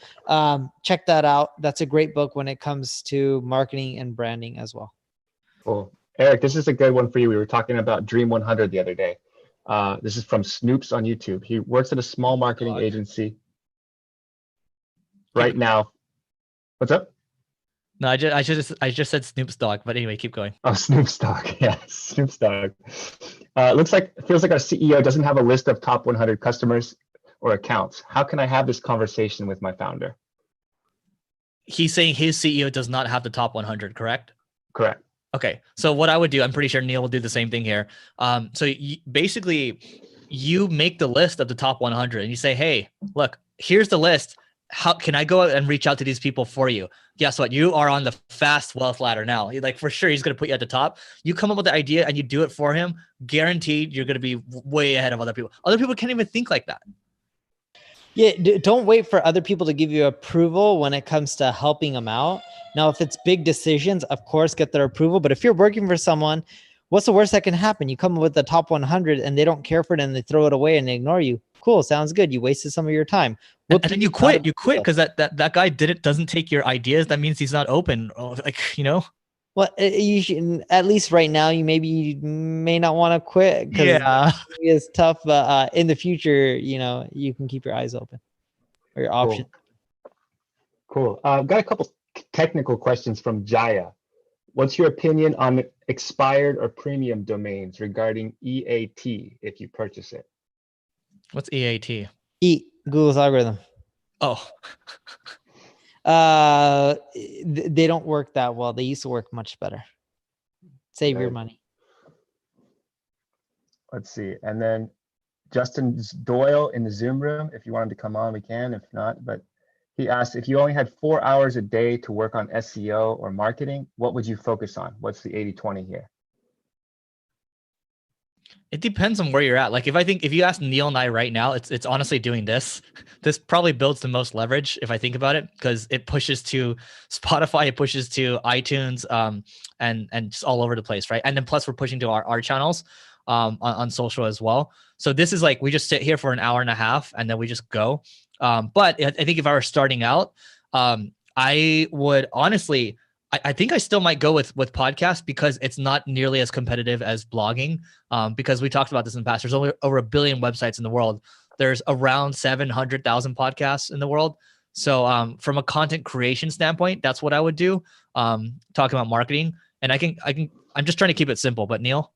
check that out. That's a great book when it comes to marketing and branding as well. Cool. Eric, this is a good one for you. We were talking about Dream 100 the other day. This is from Snoops on YouTube. He works at a small marketing agency. Right now, what's up? No, I just said Snoop's dog, but anyway, keep going. Oh, Snoop's dog. Yeah, Snoop's dog. Feels like our CEO doesn't have a list of top 100 customers or accounts. How can I have this conversation with my founder? He's saying his CEO does not have the top 100, correct? Correct. Okay, so what I would do, I'm pretty sure Neil will do the same thing here. So basically, you make the list of the top 100, and you say, "Hey, look, here's the list. How can I go out and reach out to these people for you?" Guess what? You are on the fast wealth ladder now. Like for sure, he's gonna put you at the top. You come up with the idea and you do it for him. Guaranteed, you're gonna be way ahead of other people. Other people can't even think like that. Yeah, don't wait for other people to give you approval when it comes to helping them out. Now, if it's big decisions, of course, get their approval. But if you're working for someone, what's the worst that can happen? You come up with the top 100 and they don't care for it and they throw it away and they ignore you. Cool, sounds good. You wasted some of your time. And then you quit. You quit because that guy doesn't take your ideas. That means he's not open. Like, you know. Well, you should, at least right now, you may not want to quit because it's tough. But in the future, you know, you can keep your eyes open or your option. Cool. I've got a couple technical questions from Jaya. What's your opinion on expired or premium domains regarding EAT if you purchase it? What's EAT? Google's algorithm. Oh. They don't work that well. They used to work much better. Save your money. Let's see. And then Justin Doyle in the Zoom room, if you wanted to come on, we can. If not, but he asked, if you only had 4 hours a day to work on SEO or marketing, what would you focus on? What's the 80-20 here? It depends on where you're at. Like if you ask Neil and I right now, it's honestly doing this. This probably builds the most leverage if I think about it, because it pushes to Spotify, it pushes to iTunes, and just all over the place, right? And then plus we're pushing to our channels on social as well. So this is like we just sit here for an hour and a half and then we just go. But I think if I were starting out, I would honestly, I think I still might go with podcasts because it's not nearly as competitive as blogging. Because we talked about this in the past. There's only over 1 billion websites in the world. There's around 700,000 podcasts in the world. So from a content creation standpoint, that's what I would do. Talking about marketing, and I'm just trying to keep it simple. But Neil?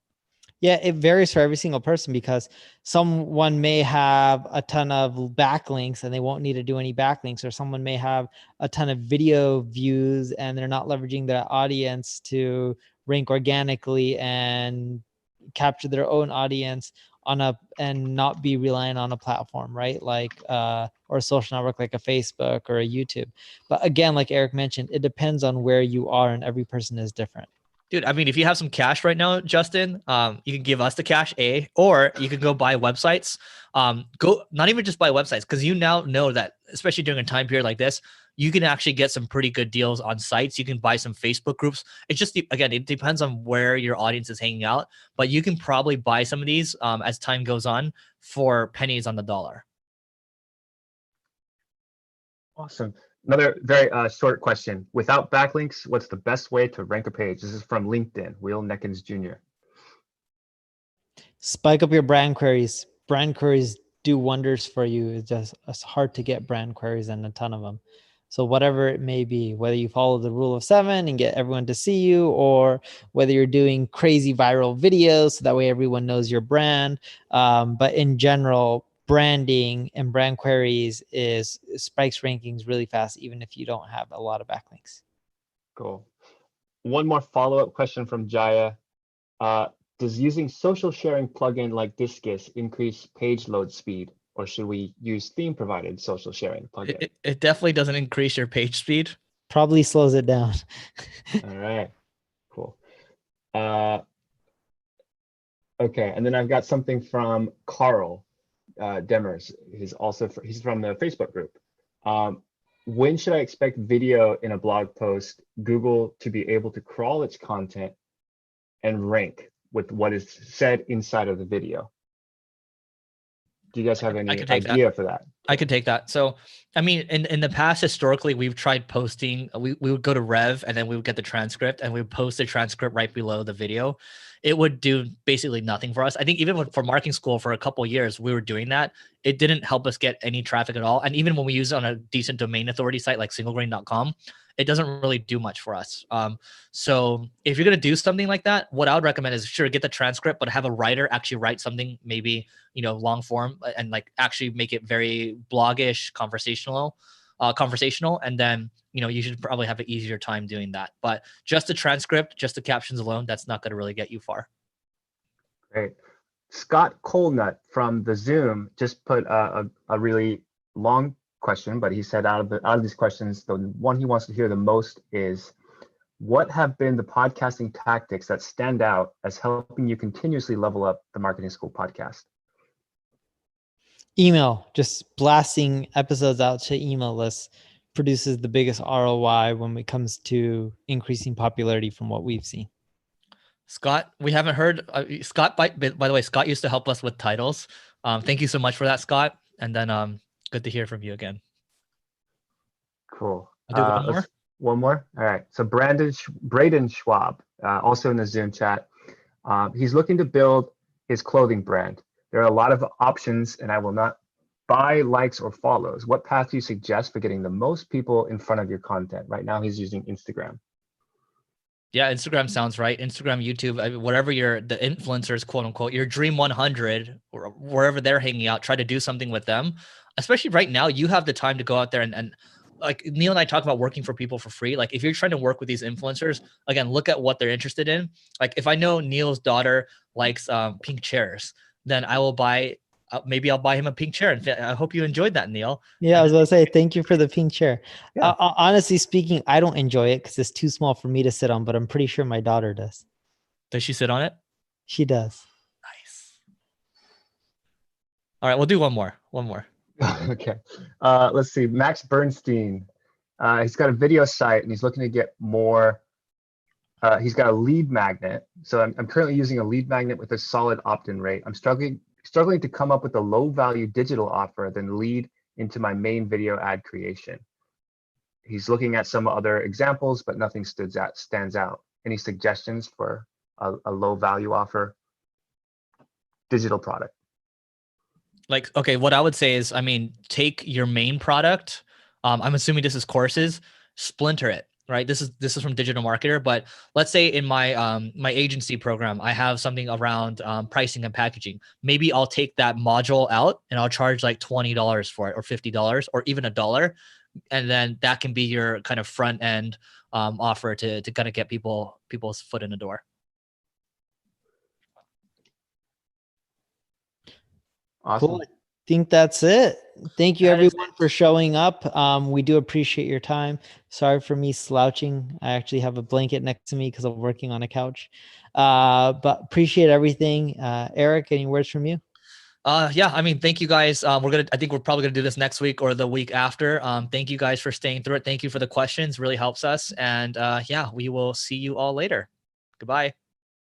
Yeah, it varies for every single person because someone may have a ton of backlinks and they won't need to do any backlinks, or someone may have a ton of video views and they're not leveraging their audience to rank organically and capture their own audience and not be reliant on a platform, right? Like or a social network like a Facebook or a YouTube. But again, like Eric mentioned, it depends on where you are and every person is different. Dude, I mean, if you have some cash right now, Justin, you can give us the cash, or you can go buy websites. Go not even just buy websites, because you now know that, especially during a time period like this, you can actually get some pretty good deals on sites. You can buy some Facebook groups. It's just, again, it depends on where your audience is hanging out, but you can probably buy some of these as time goes on for pennies on the dollar. Awesome. Another very short question. Without backlinks, what's the best way to rank a page? This is from LinkedIn, Will Neckens Jr. Spike up your brand queries. Brand queries do wonders for you. It's hard to get brand queries and a ton of them. So whatever it may be, whether you follow the rule of 7 and get everyone to see you, or whether you're doing crazy viral videos so that way everyone knows your brand. But in general, branding and brand queries spikes rankings really fast, even if you don't have a lot of backlinks. Cool. One more follow-up question from Jaya. Does using social sharing plugin like Discus increase page load speed, or should we use theme provided social sharing plugin? It definitely doesn't increase your page speed. Probably slows it down. All right, cool. Okay, and then I've got something from Carl Demers. He's from the Facebook group. When should I expect video in a blog post, Google to be able to crawl its content and rank with what is said inside of the video? Do you guys have any idea for that? I could take that. So, I mean, in the past, historically, we've tried posting, we would go to Rev and then we would get the transcript and we would post the transcript right below the video. It would do basically nothing for us. I think even for Marketing School for a couple of years, we were doing that. It didn't help us get any traffic at all. And even when we use it on a decent domain authority site like singlegrain.com, it doesn't really do much for us. So if you're going to do something like that, what I would recommend is sure, get the transcript, but have a writer actually write something, maybe, long form, and like actually make it very bloggish, conversational. conversational, and then you should probably have an easier time doing that. But just the transcript, just the captions alone, that's not going to really get you far. Great. Scott Colnut from the Zoom just put a really long question, but he said out of these questions, the one he wants to hear the most is, what have been the podcasting tactics that stand out as helping you continuously level up the Marketing School podcast? Email, just blasting episodes out to email lists produces the biggest ROI when it comes to increasing popularity from what we've seen. Scott, we haven't heard Scott. By the way, Scott used to help us with titles. Thank you so much for that, Scott. And then good to hear from you again. Cool. I'll do one more. One more. All right. So Braden Schwab, also in the Zoom chat, he's looking to build his clothing brand. There are a lot of options, and I will not buy likes or follows. What path do you suggest for getting the most people in front of your content? Right now, he's using Instagram. Yeah, Instagram sounds right. Instagram, YouTube, whatever the influencers, quote unquote, your dream 100, or wherever they're hanging out, try to do something with them. Especially right now, you have the time to go out there and like Neil and I talk about working for people for free. Like if you're trying to work with these influencers, again, look at what they're interested in. Like if I know Neil's daughter likes pink chairs, then I will buy, maybe I'll buy him a pink chair. And I hope you enjoyed that, Neil. Yeah, I was going to say, thank you for the pink chair. Yeah. Honestly speaking, I don't enjoy it because it's too small for me to sit on, but I'm pretty sure my daughter does. Does she sit on it? She does. Nice. All right, we'll do one more. Okay. Let's see. Max Bernstein. He's got a video site and he's looking to get more. He's got a lead magnet. So I'm currently using a lead magnet with a solid opt-in rate. I'm struggling to come up with a low value digital offer then lead into my main video ad creation. He's looking at some other examples, but nothing stands out. Any suggestions for a low value offer digital product? Like, okay, what I would say is, take your main product. I'm assuming this is courses, splinter it, right? This is from Digital Marketer, but let's say in my my agency program, I have something around pricing and packaging. Maybe I'll take that module out and I'll charge like $20 for it, or $50, or even $1. And then that can be your kind of front end offer to kind of get people's foot in the door. Awesome. Cool. I think that's it. Thank you everyone for showing up. We do appreciate your time. Sorry for me slouching. I actually have a blanket next to me because I'm working on a couch. But appreciate everything. Eric, any words from you? Yeah, thank you guys. I think we're probably gonna do this next week or the week after. Thank you guys for staying through it. Thank you for the questions. Really helps us. And yeah, we will see you all later. Goodbye.